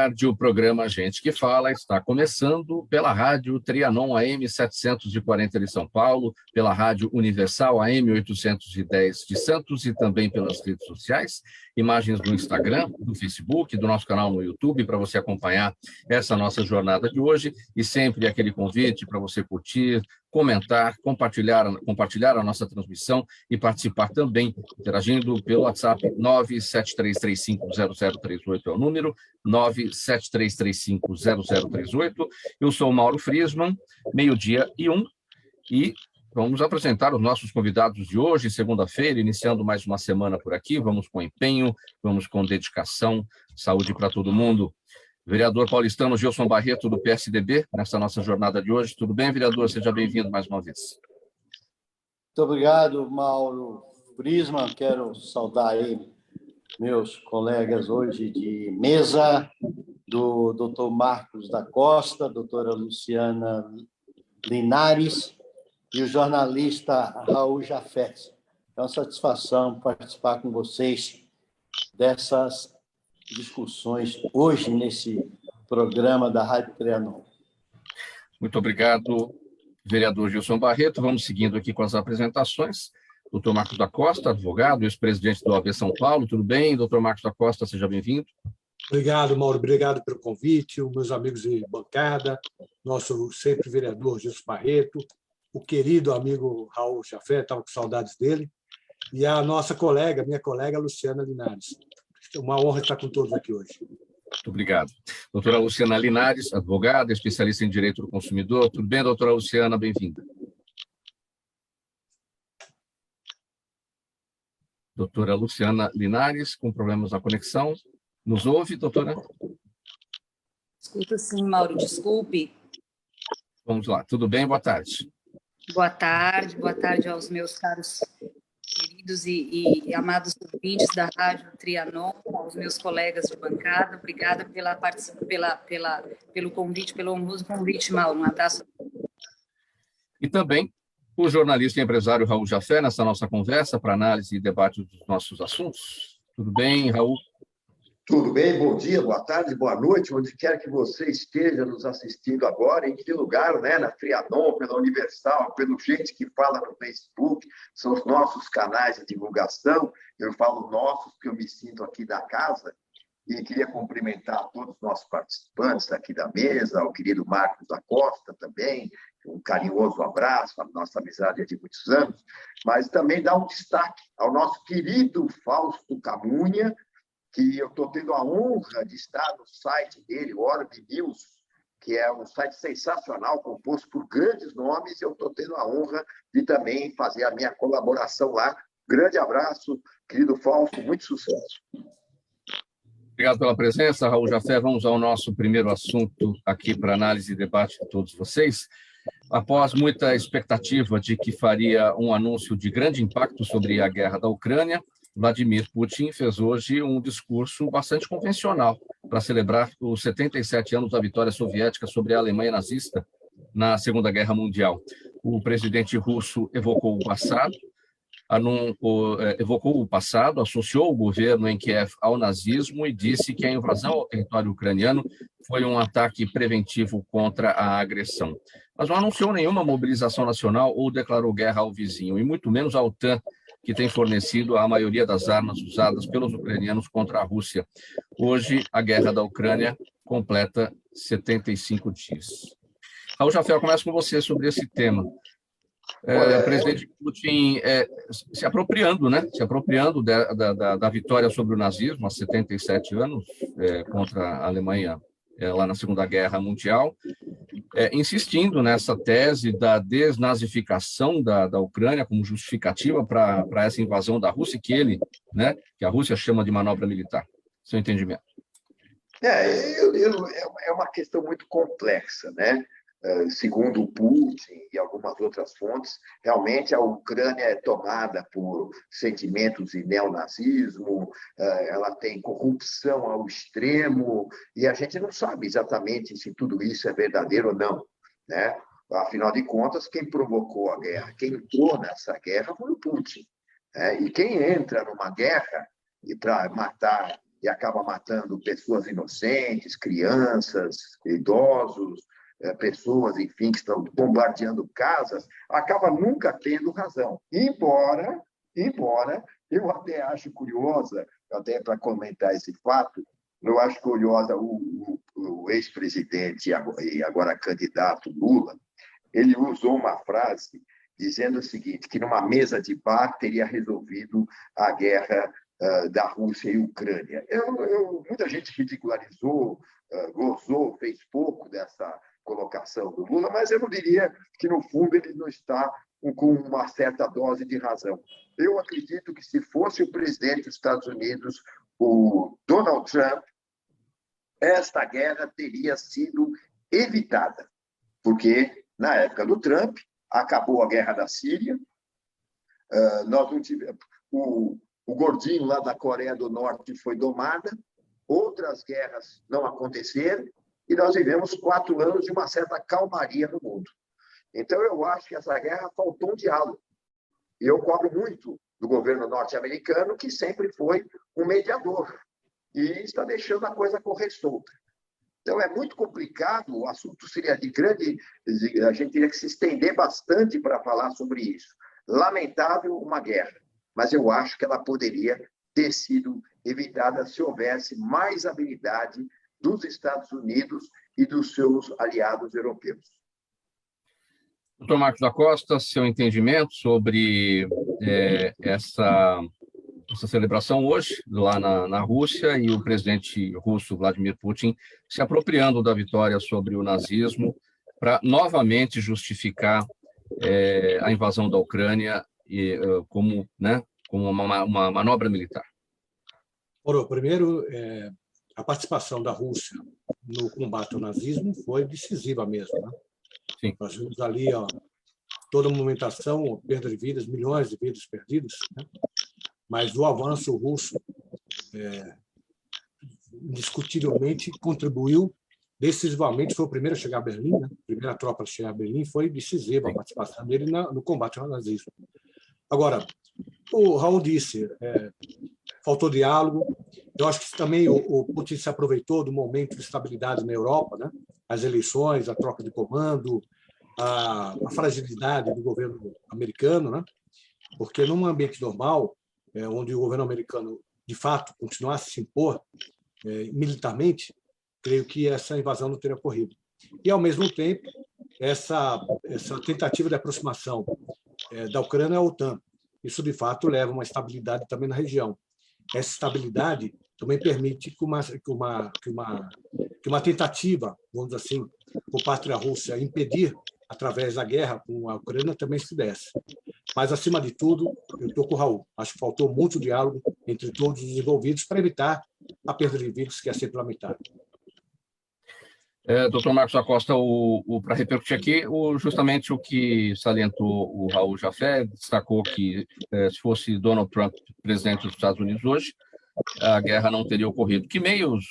tarde, o programa Gente que Fala está começando pela Rádio Trianon AM 740 de São Paulo, pela Rádio Universal AM 810 de Santos e também pelas redes sociais, imagens no Instagram, no Facebook, do nosso canal no YouTube, para você acompanhar essa nossa jornada de hoje e sempre aquele convite para você curtir, comentar, compartilhar a nossa transmissão e participar também, interagindo pelo WhatsApp 973350038 é o número, 973350038. Eu sou o Mauro Friesman, 12:01, e vamos apresentar os nossos convidados de hoje, segunda-feira, iniciando mais uma semana por aqui. Vamos com empenho, vamos com dedicação, saúde para todo mundo. Vereador paulistano Gilson Barreto, do PSDB, nessa nossa jornada de hoje. Tudo bem, vereador? Seja bem-vindo mais uma vez. Muito obrigado, Mauro Friesman. Quero saudar aí meus colegas hoje de mesa, do doutor Marcos da Costa, doutora Luciana Linares e o jornalista Raul Jafé. É uma satisfação participar com vocês dessas discussões hoje nesse programa da Rádio Trianon. Muito obrigado, vereador Gilson Barreto. Vamos seguindo aqui com as apresentações. Doutor Marcos da Costa, advogado, ex-presidente do OAB São Paulo. Tudo bem, doutor Marcos da Costa? Seja bem-vindo. Obrigado, Mauro. Obrigado pelo convite. Os meus amigos de bancada, nosso sempre vereador Gilson Barreto, o querido amigo Raul Jafé, estava com saudades dele, e a nossa colega, minha colega Luciana Linares. É uma honra estar com todos aqui hoje. Muito obrigado. Doutora Luciana Linares, advogada, especialista em direito do consumidor. Tudo bem, doutora Luciana? Bem-vinda. Doutora Luciana Linares, com problemas na conexão. Nos ouve, doutora? Escuta sim, Mauro, desculpe. Vamos lá. Tudo bem? Boa tarde. Boa tarde aos meus caros queridos e amados ouvintes da Rádio Trianon, aos meus colegas de bancada. Obrigada pelo convite, pelo honroso convite, Mauro. Um abraço. E também o jornalista e empresário Raul Jafé, nessa nossa conversa para análise e debate dos nossos assuntos. Tudo bem, Raul? Tudo bem, bom dia, boa tarde, boa noite, onde quer que você esteja nos assistindo agora, em que lugar, né? Na Trianon, pela Universal, pelo Gente que Fala no Facebook, são os nossos canais de divulgação. Eu falo nossos, porque eu me sinto aqui da casa, e queria cumprimentar todos os nossos participantes aqui da mesa, o querido Marcos da Costa também, um carinhoso abraço, a nossa amizade é de muitos anos, mas também dar um destaque ao nosso querido Fausto Camunha, que eu estou tendo a honra de estar no site dele, Orb News, que é um site sensacional, composto por grandes nomes, e eu estou tendo a honra de também fazer a minha colaboração lá. Grande abraço, querido Fausto, muito sucesso. Obrigado pela presença, Raul Jafé. Vamos ao nosso primeiro assunto aqui para análise e debate de todos vocês. Após muita expectativa de que faria um anúncio de grande impacto sobre a guerra da Ucrânia, Vladimir Putin fez hoje um discurso bastante convencional para celebrar os 77 anos da vitória soviética sobre a Alemanha nazista na Segunda Guerra Mundial. O presidente russo evocou o passado, associou o governo em Kiev ao nazismo e disse que a invasão ao território ucraniano foi um ataque preventivo contra a agressão. Mas não anunciou nenhuma mobilização nacional ou declarou guerra ao vizinho, e muito menos à OTAN, que tem fornecido a maioria das armas usadas pelos ucranianos contra a Rússia. Hoje, a guerra da Ucrânia completa 75 dias. Raul Jafé, eu começo com você sobre esse tema. O presidente Putin se apropriando, né? Se apropriando da vitória sobre o nazismo há 77 anos contra a Alemanha lá na Segunda Guerra Mundial, insistindo nessa tese da desnazificação da Ucrânia como justificativa para essa invasão da Rússia, que a Rússia chama de manobra militar. Seu entendimento? É uma questão muito complexa, né? Segundo o Putin e algumas outras fontes, realmente a Ucrânia é tomada por sentimentos de neonazismo, ela tem corrupção ao extremo, e a gente não sabe exatamente se tudo isso é verdadeiro ou não, né? Afinal de contas, quem provocou a guerra, quem entrou nessa guerra foi o Putin, né? E quem entra numa guerra e para matar e acaba matando pessoas inocentes, crianças, idosos, pessoas, enfim, que estão bombardeando casas, acaba nunca tendo razão. Embora eu até acho curiosa, até para comentar esse fato, eu acho curiosa o ex-presidente e agora candidato Lula, ele usou uma frase dizendo o seguinte, que numa mesa de bar teria resolvido a guerra da Rússia e Ucrânia. Muita gente ridicularizou, gozou, fez pouco dessa colocação do Lula, mas eu não diria que, no fundo, ele não está com uma certa dose de razão. Eu acredito que, se fosse o presidente dos Estados Unidos, o Donald Trump, esta guerra teria sido evitada, porque, na época do Trump, acabou a guerra da Síria, nós não tivemos, o gordinho lá da Coreia do Norte foi domada, outras guerras não aconteceram, e nós vivemos 4 anos de uma certa calmaria no mundo. Então, eu acho que essa guerra faltou um diálogo. E eu cobro muito do governo norte-americano, que sempre foi um mediador, e está deixando a coisa correr solta. Então, é muito complicado, o assunto seria de grande... A gente teria que se estender bastante para falar sobre isso. Lamentável uma guerra, mas eu acho que ela poderia ter sido evitada se houvesse mais habilidade dos Estados Unidos e dos seus aliados europeus. Doutor Marcos da Costa, seu entendimento sobre essa celebração hoje, lá na Rússia, e o presidente russo, Vladimir Putin, se apropriando da vitória sobre o nazismo para novamente justificar a invasão da Ucrânia como uma manobra militar. Ora, primeiro, a participação da Rússia no combate ao nazismo foi decisiva mesmo, né? Sim. Nós vimos ali toda a movimentação, perda de vidas, milhões de vidas perdidas, né? Mas o avanço russo indiscutivelmente contribuiu decisivamente, foi o primeiro a chegar a Berlim, né? A primeira tropa a chegar a Berlim, foi decisiva a participação dele no combate ao nazismo. Agora, o Raul disse, faltou diálogo. Eu acho que também o Putin se aproveitou do momento de estabilidade na Europa, né? As eleições, a troca de comando, a fragilidade do governo americano, né? Porque num ambiente normal, onde o governo americano, de fato, continuasse a se impor militarmente, creio que essa invasão não teria ocorrido. E, ao mesmo tempo, essa tentativa de aproximação da Ucrânia à OTAN, isso, de fato, leva a uma estabilidade também na região. Essa estabilidade também permite que uma tentativa, vamos dizer assim, por parte da Rússia impedir, através da guerra com a Ucrânia, também se desse. Mas, acima de tudo, eu estou com o Raul. Acho que faltou muito diálogo entre todos os envolvidos para evitar a perda de vidas, que é sempre lamentável. Doutor Marcos Acosta, para repercutir aqui, justamente o que salientou o Raul Jafé, destacou que, se fosse Donald Trump presidente dos Estados Unidos hoje, a guerra não teria ocorrido. Que meios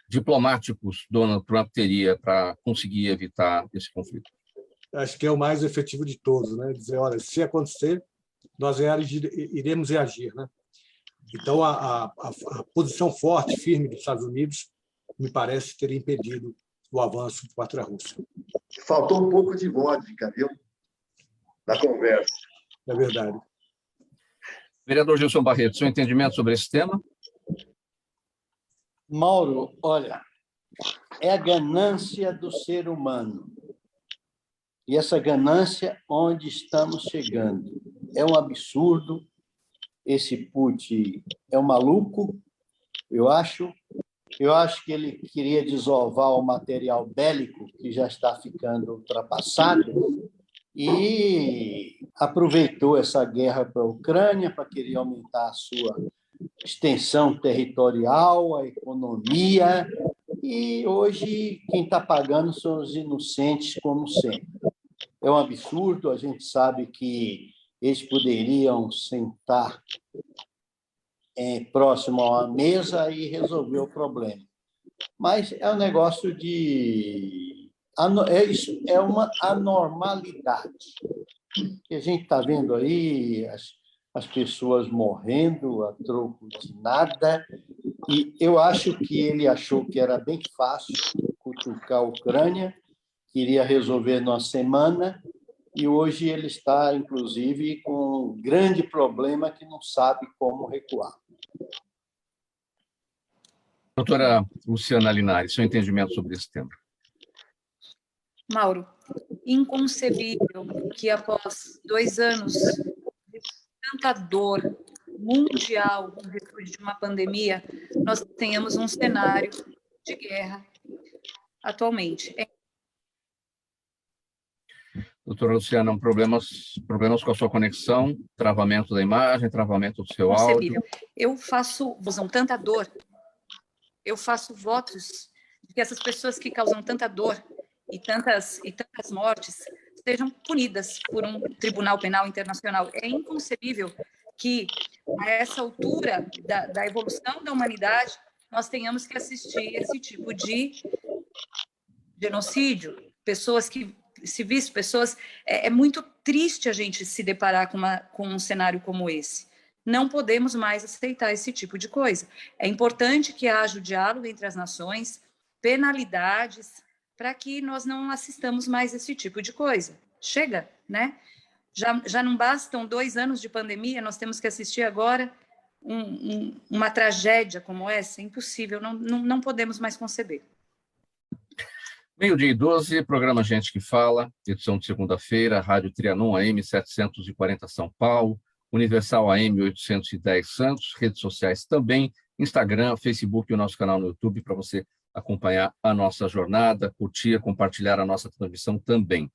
diplomáticos Donald Trump teria para conseguir evitar esse conflito? Acho que é o mais efetivo de todos, né? Dizer, olha, se acontecer, nós iremos reagir, né? Então, a posição forte, firme dos Estados Unidos, me parece ter impedido o avanço contra a Rússia. Faltou um pouco de vodka, viu? Na conversa. É verdade. Vereador Gilson Barreto, seu entendimento sobre esse tema? Mauro, olha, é a ganância do ser humano. E essa ganância, onde estamos chegando? É um absurdo. Esse Putin é um maluco, eu acho. Eu acho que ele queria desovar o material bélico, que já está ficando ultrapassado, e aproveitou essa guerra para a Ucrânia para querer aumentar a sua extensão territorial, a economia, e hoje quem está pagando são os inocentes, como sempre. É um absurdo, a gente sabe que eles poderiam sentar próximo a uma mesa e resolver o problema. Mas é um negócio é uma anormalidade. Que a gente está vendo aí, as pessoas morrendo a troco de nada. E eu acho que ele achou que era bem fácil cutucar a Ucrânia, que iria resolver numa semana, e hoje ele está, inclusive, com um grande problema que não sabe como recuar. Doutora Luciana Linhares, seu entendimento sobre esse tema. Mauro, inconcebível que após 2 anos de tanta dor mundial, em virtude de uma pandemia, nós tenhamos um cenário de guerra atualmente. Doutora Luciana, problemas com a sua conexão, travamento da imagem, travamento do seu áudio. Eu faço tanta dor, eu faço votos de que essas pessoas que causam tanta dor e tantas mortes sejam punidas por um tribunal penal internacional. É inconcebível que, a essa altura da evolução da humanidade, nós tenhamos que assistir esse tipo de genocídio, civis, pessoas... É muito triste a gente se deparar com um cenário como esse. Não podemos mais aceitar esse tipo de coisa. É importante que haja o diálogo entre as nações, penalidades, para que nós não assistamos mais esse tipo de coisa. Chega, né? Já não bastam 2 anos de pandemia, nós temos que assistir agora uma tragédia como essa. É impossível, não podemos mais conceber. 12:00, programa Gente que Fala, edição de segunda-feira, Rádio Trianon AM 740 São Paulo, Universal AM 810 Santos, redes sociais também, Instagram, Facebook e o nosso canal no YouTube para você acompanhar a nossa jornada, curtir, compartilhar a nossa transmissão também.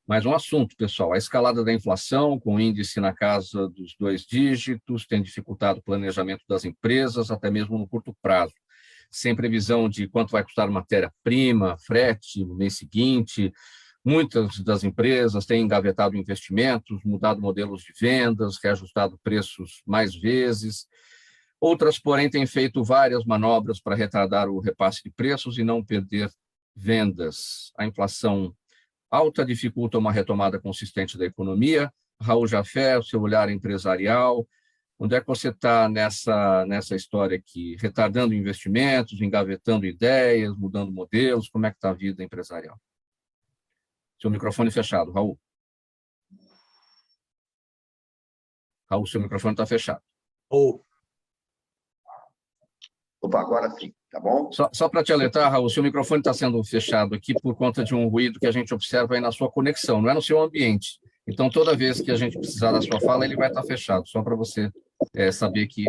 Mais um assunto, pessoal, a escalada da inflação, com índice na casa dos 2 dígitos, tem dificultado o planejamento das empresas, até mesmo no curto prazo. Sem previsão de quanto vai custar matéria-prima, frete no mês seguinte. Muitas das empresas têm engavetado investimentos, mudado modelos de vendas, reajustado preços mais vezes. Outras, porém, têm feito várias manobras para retardar o repasse de preços e não perder vendas. A inflação alta dificulta uma retomada consistente da economia. Raul Jafé, o seu olhar empresarial, onde é que você está nessa história aqui? Retardando investimentos, engavetando ideias, mudando modelos? Como é que está a vida empresarial? Seu microfone fechado, Raul. Raul, seu microfone está fechado. Opa, agora sim, tá bom? Só para te alertar, Raul, seu microfone está sendo fechado aqui por conta de um ruído que a gente observa aí na sua conexão, não é no seu ambiente. Então, toda vez que a gente precisar da sua fala, ele vai estar fechado, só para você saber que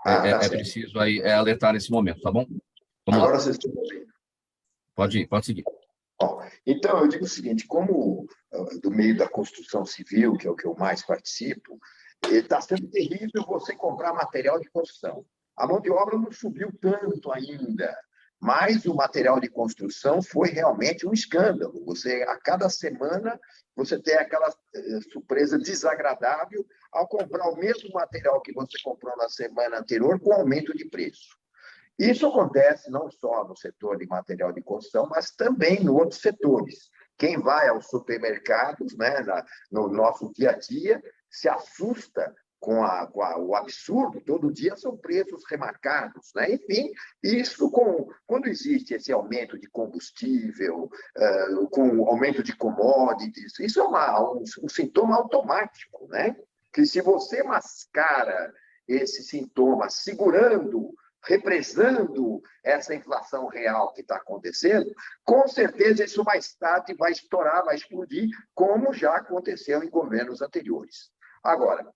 é preciso aí, alertar nesse momento, tá bom? Vamos agora lá. vocês estão ouvindo. Pode ir, pode seguir. Bom, então, eu digo o seguinte, como do meio da construção civil, que é o que eu mais participo, está sendo terrível você comprar material de construção. A mão de obra não subiu tanto ainda, mas o material de construção foi realmente um escândalo. A cada semana, você tem aquela surpresa desagradável ao comprar o mesmo material que você comprou na semana anterior com aumento de preço. Isso acontece não só no setor de material de construção, mas também em outros setores. Quem vai aos supermercados, né, no nosso dia a dia, se assusta com o absurdo, todo dia são preços remarcados, né? Enfim, isso quando existe esse aumento de combustível, com aumento de commodities, isso é um sintoma automático, né? Que se você mascara esse sintoma segurando, represando essa inflação real que está acontecendo, com certeza isso mais tarde vai estourar, vai explodir, como já aconteceu em governos anteriores. Agora,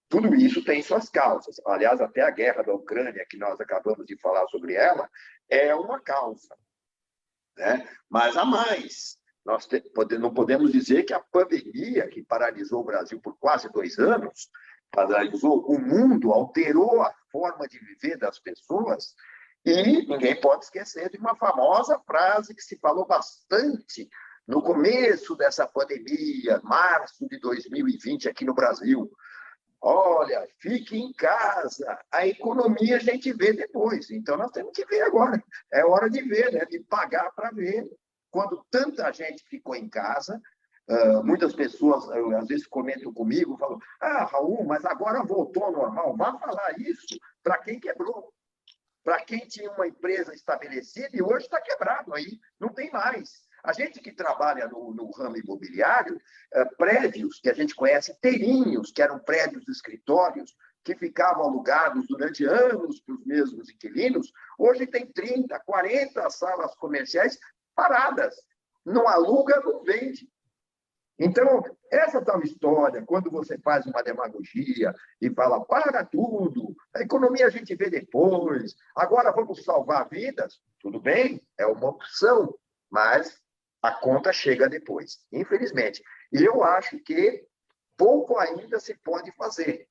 tudo isso tem suas causas. Aliás, até a guerra da Ucrânia, que nós acabamos de falar sobre ela, é uma causa, né? Mas há mais. Nós não podemos dizer que a pandemia, que paralisou o Brasil por quase 2 anos, paralisou o mundo, alterou a forma de viver das pessoas, e ninguém pode esquecer de uma famosa frase que se falou bastante no começo dessa pandemia, março de 2020, aqui no Brasil. Olha, fique em casa, a economia a gente vê depois. Então, nós temos que ver agora. É hora de ver, né? De pagar para ver. Quando tanta gente ficou em casa, Muitas pessoas, às vezes, comentam comigo, falam, Raul, mas agora voltou ao normal. Vá falar isso para quem quebrou, para quem tinha uma empresa estabelecida e hoje está quebrado aí, não tem mais. A gente que trabalha no ramo imobiliário, prédios que a gente conhece inteirinhos, que eram prédios de escritórios, que ficavam alugados durante anos para os mesmos inquilinos, hoje tem 30, 40 salas comerciais paradas. Não aluga, não vende. Então, essa tal história, quando você faz uma demagogia e fala, para tudo, a economia a gente vê depois, agora vamos salvar vidas, tudo bem, é uma opção, mas a conta chega depois, infelizmente. E eu acho que pouco ainda se pode fazer,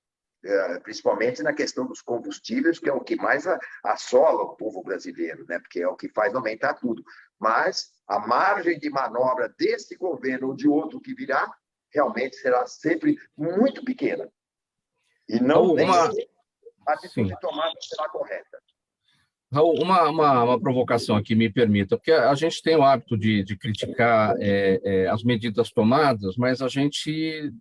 principalmente na questão dos combustíveis, que é o que mais assola o povo brasileiro, né? Porque é o que faz aumentar tudo. Mas a margem de manobra desse governo ou de outro que virá realmente será sempre muito pequena. E não nem a atitude tomada será correta. Raul, uma provocação aqui, me permita, porque a gente tem o hábito de criticar as medidas tomadas, mas a gente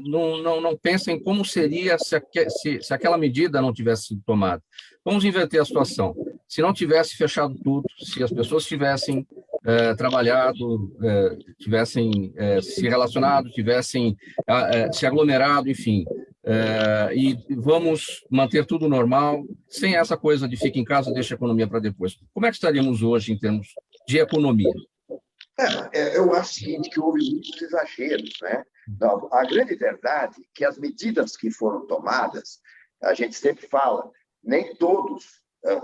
não pensa em como seria se aquela medida não tivesse sido tomada. Vamos inverter a situação. Se não tivesse fechado tudo, se as pessoas tivessem trabalhado, tivessem se relacionado, tivessem se aglomerado, enfim, e vamos manter tudo normal, sem essa coisa de fica em casa, deixa a economia para depois. Como é que estaríamos hoje em termos de economia? Eu acho o seguinte, que houve muitos exageros, né? Não, a grande verdade é que as medidas que foram tomadas, a gente sempre fala, nem todos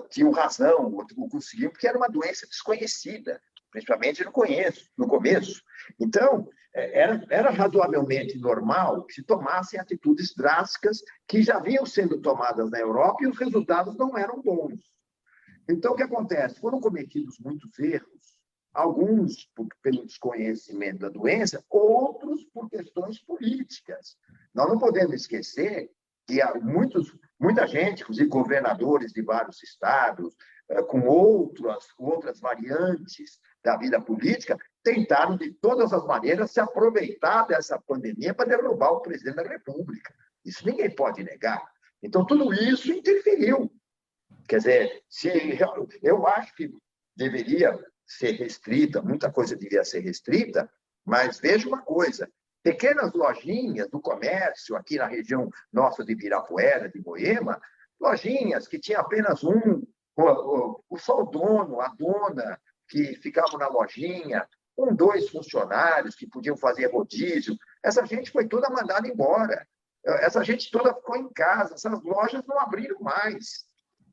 tinham razão, ou conseguiam, porque era uma doença desconhecida, principalmente no começo. Então, era razoavelmente normal que se tomassem atitudes drásticas que já vinham sendo tomadas na Europa e os resultados não eram bons. Então, o que acontece? Foram cometidos muitos erros, alguns pelo desconhecimento da doença, outros por questões políticas. Nós não podemos esquecer que há muita gente, inclusive governadores de vários estados, com outras variantes da vida política, tentaram, de todas as maneiras, se aproveitar dessa pandemia para derrubar o presidente da República. Isso ninguém pode negar. Então, tudo isso interferiu. Quer dizer, eu acho que deveria ser restrita, muita coisa devia ser restrita, mas veja uma coisa, pequenas lojinhas do comércio aqui na região nossa de Ibirapuera, de Moema, lojinhas que tinha apenas só o dono, a dona, que ficavam na lojinha, 2 funcionários que podiam fazer rodízio, essa gente foi toda mandada embora. Essa gente toda ficou em casa, essas lojas não abriram mais.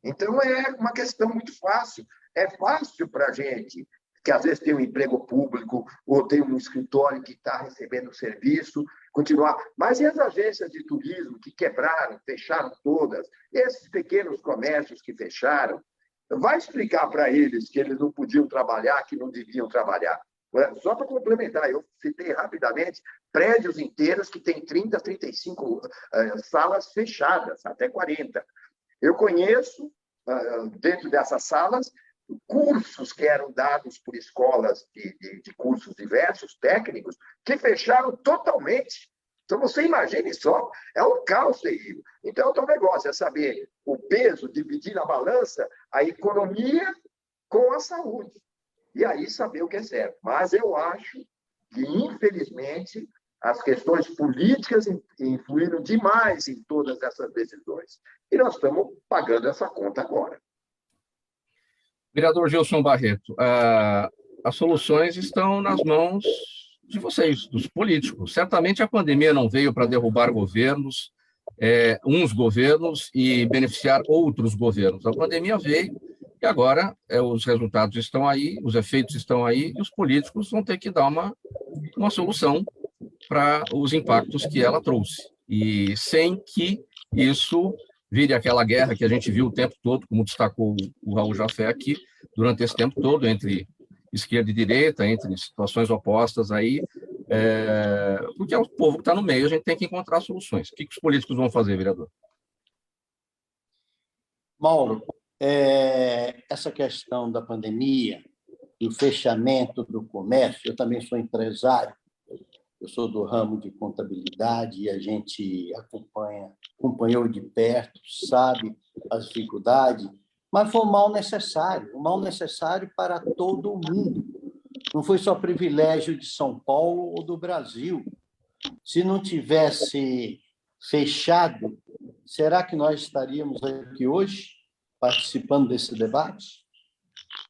Então, é uma questão muito fácil. É fácil para a gente, que às vezes tem um emprego público ou tem um escritório que está recebendo serviço, continuar. Mas e as agências de turismo que quebraram, fecharam todas? Esses pequenos comércios que fecharam? Vai explicar para eles que eles não podiam trabalhar, que não deviam trabalhar. Só para complementar, eu citei rapidamente prédios inteiros que têm 30, 35 salas fechadas, até 40. Eu conheço, dentro dessas salas, cursos que eram dados por escolas de cursos diversos, técnicos, que fecharam totalmente. Então, você imagine só, é um caos terrível. Então, o negócio é saber o peso, dividir na balança a economia com a saúde. E aí saber o que é certo. Mas eu acho que, infelizmente, as questões políticas influíram demais em todas essas decisões. E nós estamos pagando essa conta agora. Vereador Gilson Barreto, as soluções estão nas mãos de vocês, dos políticos. Certamente a pandemia não veio para derrubar governos, uns governos, e beneficiar outros governos. A pandemia veio e agora os resultados estão aí, os efeitos estão aí, e os políticos vão ter que dar uma solução para os impactos que ela trouxe. E sem que isso vire aquela guerra que a gente viu o tempo todo, como destacou o Raul Jafé aqui, durante esse tempo todo, entre esquerda e direita, entre situações opostas aí, porque é o povo que está no meio, a gente tem que encontrar soluções. O que os políticos vão fazer, vereador? Mauro, essa questão da pandemia, do fechamento do comércio, eu também sou empresário, eu sou do ramo de contabilidade e a gente acompanhou de perto, sabe as dificuldades, mas foi um mal necessário para todo mundo. Não foi só privilégio de São Paulo ou do Brasil. Se não tivesse fechado, será que nós estaríamos aqui hoje participando desse debate?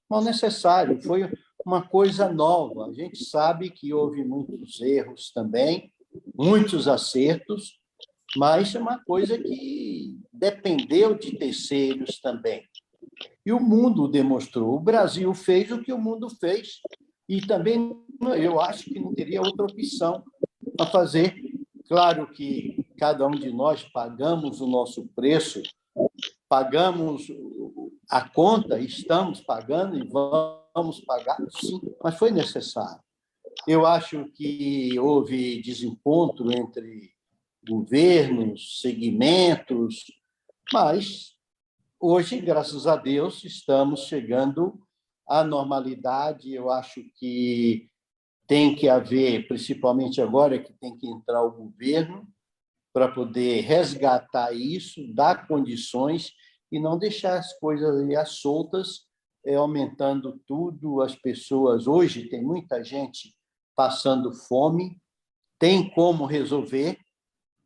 Mal necessário, foi uma coisa nova. A gente sabe que houve muitos erros também, muitos acertos, mas é uma coisa que dependeu de terceiros também. E o mundo demonstrou. O Brasil fez o que o mundo fez. E também eu acho que não teria outra opção a fazer. Claro que cada um de nós pagamos o nosso preço, pagamos a conta, estamos pagando e vamos pagar, sim, mas foi necessário. Eu acho que houve desencontro entre governos, segmentos, mas hoje, graças a Deus, estamos chegando à normalidade. Eu acho que tem que haver, principalmente agora, que tem que entrar o governo para poder resgatar isso, dar condições e não deixar as coisas ali às soltas, aumentando tudo. As pessoas, hoje, tem muita gente passando fome, tem como resolver,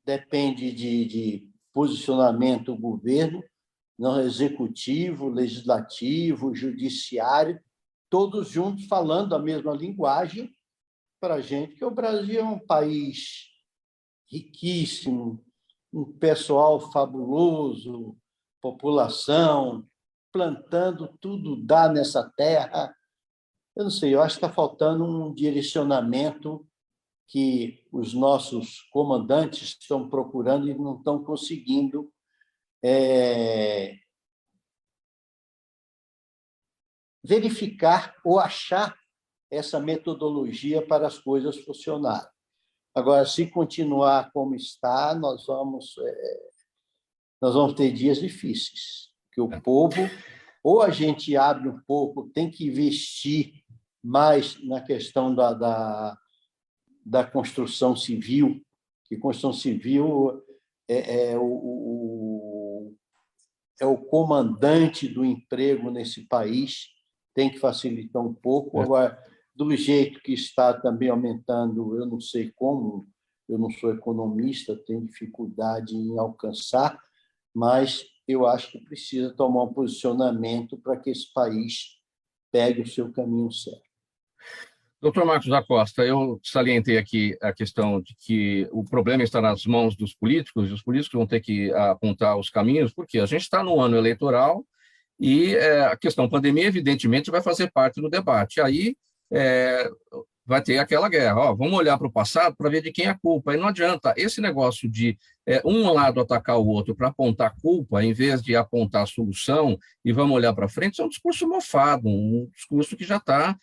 depende de posicionamento do governo, no executivo, legislativo, judiciário, todos juntos falando a mesma linguagem para a gente, que o Brasil é um país riquíssimo, um pessoal fabuloso, população, plantando, tudo dá nessa terra. Eu não sei, eu acho que está faltando um direcionamento que os nossos comandantes estão procurando e não estão conseguindo verificar ou achar essa metodologia para as coisas funcionarem. Agora, se continuar como está, nós vamos ter dias difíceis, que o povo, ou a gente abre um pouco, tem que investir mais na questão da construção civil, que construção civil é o comandante do emprego nesse país, tem que facilitar um pouco. Agora, do jeito que está também aumentando, eu não sei como, eu não sou economista, tenho dificuldade em alcançar, mas eu acho que precisa tomar um posicionamento para que esse país pegue o seu caminho certo. Doutor Marcos da Costa, eu salientei aqui a questão de que o problema está nas mãos dos políticos, e os políticos vão ter que apontar os caminhos, porque a gente está no ano eleitoral e a questão pandemia, evidentemente, vai fazer parte do debate. Aí vai ter aquela guerra. Vamos olhar para o passado para ver de quem é a culpa. E não adianta esse negócio de um lado atacar o outro para apontar culpa, em vez de apontar a solução e vamos olhar para frente, é um discurso mofado, um discurso que já está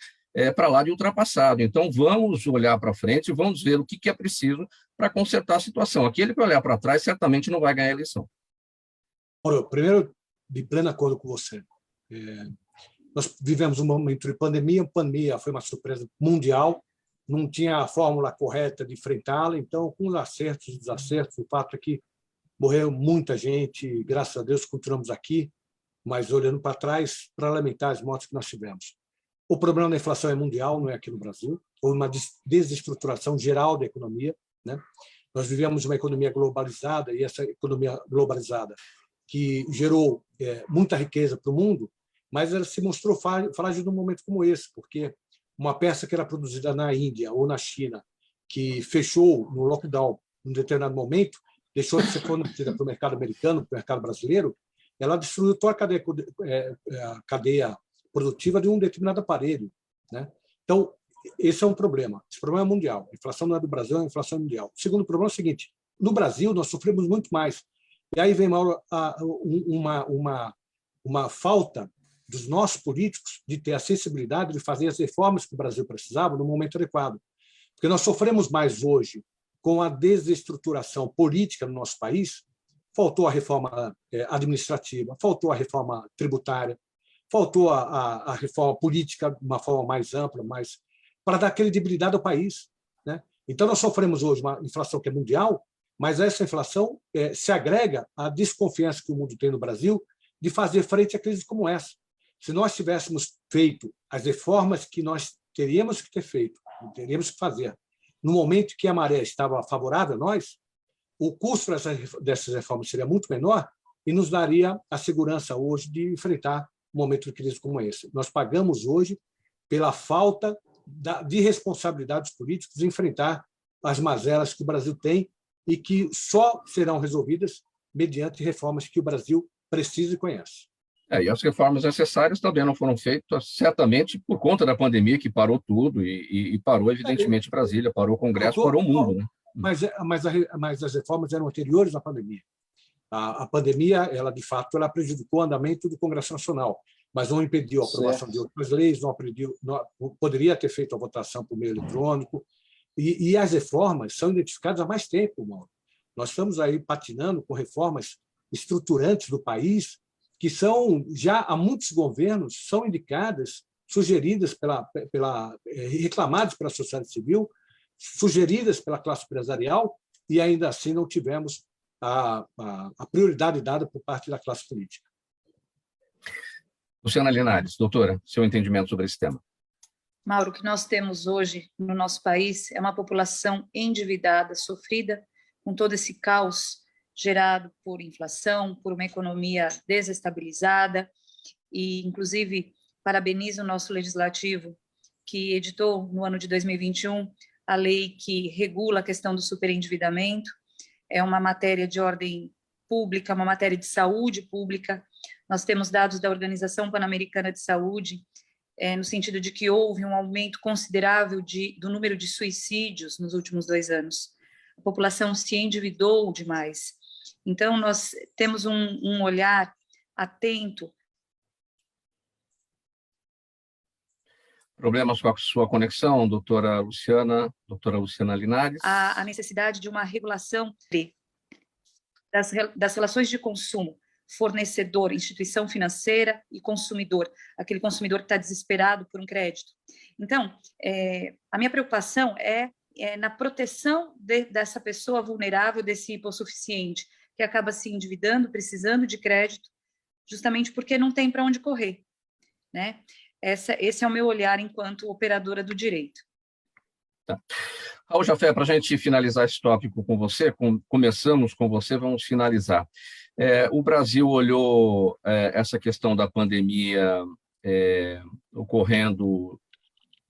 para lá de ultrapassado. Então, vamos olhar para frente e vamos ver o que é preciso para consertar a situação. Aquele que olhar para trás certamente não vai ganhar a eleição. Mauro, primeiro, de pleno acordo com você. Nós vivemos um momento de pandemia, a pandemia foi uma surpresa mundial, não tinha a fórmula correta de enfrentá-la, então, com os acertos e desacertos, o fato é que morreu muita gente, graças a Deus continuamos aqui, mas olhando para trás, para lamentar as mortes que nós tivemos. O problema da inflação é mundial, não é aqui no Brasil. Houve uma desestruturação geral da economia, né? Nós vivemos uma economia globalizada, e essa economia globalizada que gerou muita riqueza para o mundo, mas ela se mostrou frágil num momento como esse, porque uma peça que era produzida na Índia ou na China, que fechou no lockdown em um determinado momento, deixou de ser fornecida para o mercado americano, para o mercado brasileiro, ela destruiu toda a cadeia produtiva de um determinado aparelho, né? Então, esse é um problema. Esse problema é mundial. A inflação não é do Brasil, a inflação é mundial. O segundo problema é o seguinte: no Brasil, nós sofremos muito mais. E aí vem, Mauro, uma falta dos nossos políticos de ter a sensibilidade de fazer as reformas que o Brasil precisava no momento adequado. Porque nós sofremos mais hoje com a desestruturação política no nosso país. Faltou a reforma administrativa, faltou a reforma tributária, faltou a reforma política de uma forma mais ampla, para dar credibilidade ao país, né? Então, nós sofremos hoje uma inflação que é mundial, mas essa inflação se agrega à desconfiança que o mundo tem no Brasil de fazer frente a crises como essa. Se nós tivéssemos feito as reformas que nós teríamos que ter feito, teríamos que fazer, no momento que a maré estava favorável a nós, o custo dessas reformas seria muito menor e nos daria a segurança hoje de enfrentar um momento de crise como esse. Nós pagamos hoje pela falta de responsabilidades políticas de enfrentar as mazelas que o Brasil tem e que só serão resolvidas mediante reformas que o Brasil precisa e conhece. E as reformas necessárias também não foram feitas, certamente, por conta da pandemia, que parou tudo, e parou, evidentemente, Brasília, parou o Congresso, parou o mundo. Né? Mas as reformas eram anteriores à pandemia. A pandemia, ela de fato, ela prejudicou o andamento do Congresso Nacional, mas não impediu a aprovação de outras leis, poderia ter feito a votação por meio eletrônico, e as reformas são identificadas há mais tempo, Mauro. Nós estamos aí patinando com reformas estruturantes do país, que são, já há muitos governos, são indicadas, sugeridas reclamadas pela sociedade civil, sugeridas pela classe empresarial, e ainda assim não tivemos a prioridade dada por parte da classe política. Luciana Linares, doutora, seu entendimento sobre esse tema. Mauro, o que nós temos hoje no nosso país é uma população endividada, sofrida com todo esse caos gerado por inflação, por uma economia desestabilizada, e, inclusive, parabenizo o nosso legislativo, que editou, no ano de 2021, a lei que regula a questão do superendividamento. É uma matéria de ordem pública, uma matéria de saúde pública. Nós temos dados da Organização Pan-Americana de Saúde, no sentido de que houve um aumento considerável do número de suicídios nos últimos 2 anos. A população se endividou demais. Então, nós temos um olhar atento. Problemas com a sua conexão, doutora Luciana Linares? A necessidade de uma regulação das relações de consumo, fornecedor, instituição financeira e consumidor, aquele consumidor que está desesperado por um crédito. Então, a minha preocupação é na proteção dessa pessoa vulnerável, desse hipossuficiente, que acaba se endividando, precisando de crédito, justamente porque não tem para onde correr, né? Esse é o meu olhar enquanto operadora do direito. Tá. Raul Jafé, para a gente finalizar esse tópico com você, começamos com você, vamos finalizar. O Brasil olhou essa questão da pandemia ocorrendo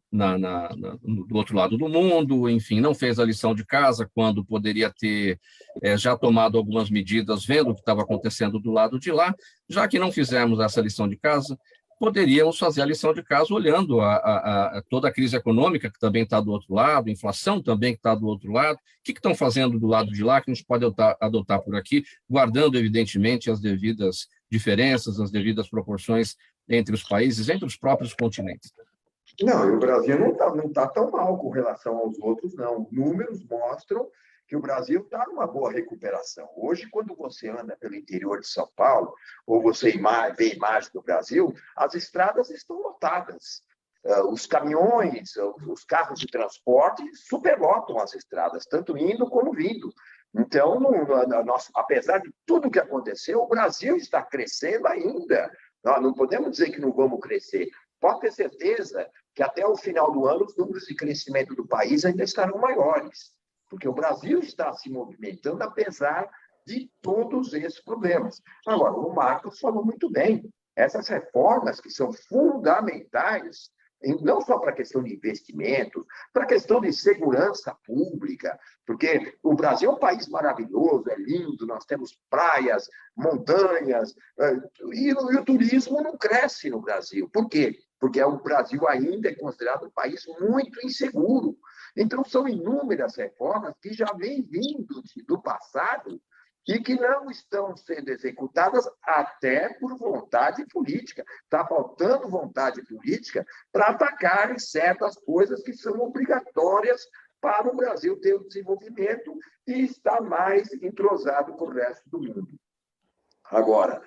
do outro lado do mundo, enfim, não fez a lição de casa quando poderia ter já tomado algumas medidas, vendo o que estava acontecendo do lado de lá. Já que não fizemos essa lição de casa, poderíamos fazer a lição de casa olhando toda a crise econômica que também está do outro lado, a inflação também que está do outro lado. O que estão fazendo do lado de lá que a gente pode adotar por aqui, guardando, evidentemente, as devidas diferenças, as devidas proporções entre os países, entre os próprios continentes? Não, e o Brasil não tá tão mal com relação aos outros, não. Números mostram que o Brasil está numa boa recuperação. Hoje, quando você anda pelo interior de São Paulo, ou você vê imagens do Brasil, as estradas estão lotadas. Os caminhões, os carros de transporte superlotam as estradas, tanto indo como vindo. Então, apesar de tudo que aconteceu, o Brasil está crescendo ainda. Nós não podemos dizer que não vamos crescer. Pode ter certeza que até o final do ano os números de crescimento do país ainda estarão maiores, porque o Brasil está se movimentando apesar de todos esses problemas. Agora, o Marcos falou muito bem, essas reformas que são fundamentais, não só para a questão de investimento, para a questão de segurança pública, porque o Brasil é um país maravilhoso, é lindo, nós temos praias, montanhas, e o turismo não cresce no Brasil. Por quê? Porque o Brasil ainda é considerado um país muito inseguro. Então, são inúmeras reformas que já vêm vindo do passado e que não estão sendo executadas até por vontade política. Está faltando vontade política para atacar certas coisas que são obrigatórias para o Brasil ter o desenvolvimento e estar mais entrosado com o resto do mundo. Agora,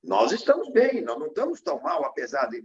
Nós estamos bem, nós não estamos tão mal, apesar de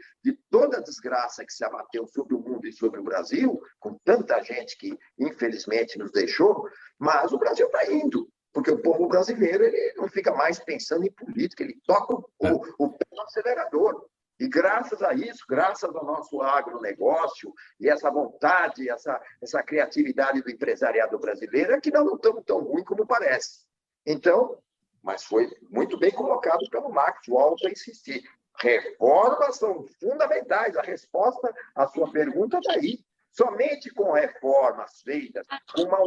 toda a desgraça que se abateu sobre o mundo e sobre o Brasil, com tanta gente que, infelizmente, nos deixou, mas o Brasil está indo, porque o povo brasileiro ele não fica mais pensando em política, ele toca o pé no acelerador. E graças a isso, graças ao nosso agronegócio e essa vontade, essa criatividade do empresariado brasileiro, é que nós não estamos tão ruim como parece. Então, mas foi muito bem colocado pelo Marx, volto a insistir. Reformas são fundamentais. A resposta à sua pergunta está aí. Somente com reformas feitas, com uma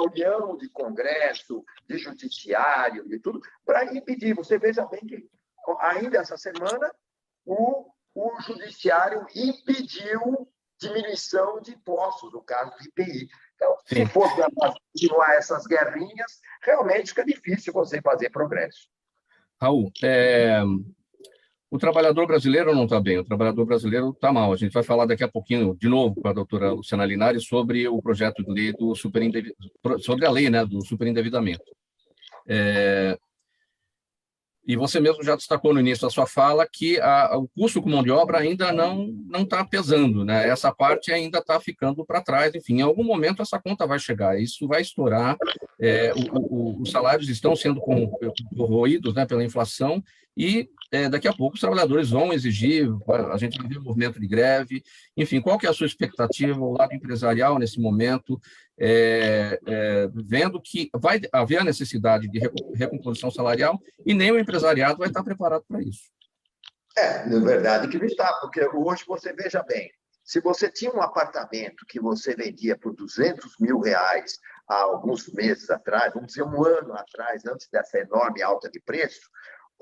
união de Congresso, de Judiciário, de tudo, para impedir. Você veja bem que, ainda essa semana, o Judiciário impediu diminuição de impostos, no caso do IPI. Então, se for para continuar essas guerrinhas, realmente fica difícil você fazer progresso. Raul, o trabalhador brasileiro não está bem, o trabalhador brasileiro está mal. A gente vai falar daqui a pouquinho, de novo, com a doutora Luciana Linares, sobre o projeto de lei sobre a lei, né, do superendividamento. E você mesmo já destacou no início da sua fala que o custo com mão de obra ainda não está pesando, né? Essa parte ainda está ficando para trás. Enfim, em algum momento essa conta vai chegar, isso vai estourar. Os salários estão sendo corroídos, né, pela inflação e daqui a pouco os trabalhadores vão exigir, a gente vai ver um movimento de greve. Enfim, qual que é a sua expectativa, o lado empresarial nesse momento, vendo que vai haver a necessidade de recomposição salarial e nem o empresariado vai estar preparado para isso? Na verdade que não está, porque hoje você veja bem, se você tinha um apartamento que você vendia por R$200 mil há alguns meses atrás, vamos dizer um ano atrás, antes dessa enorme alta de preço,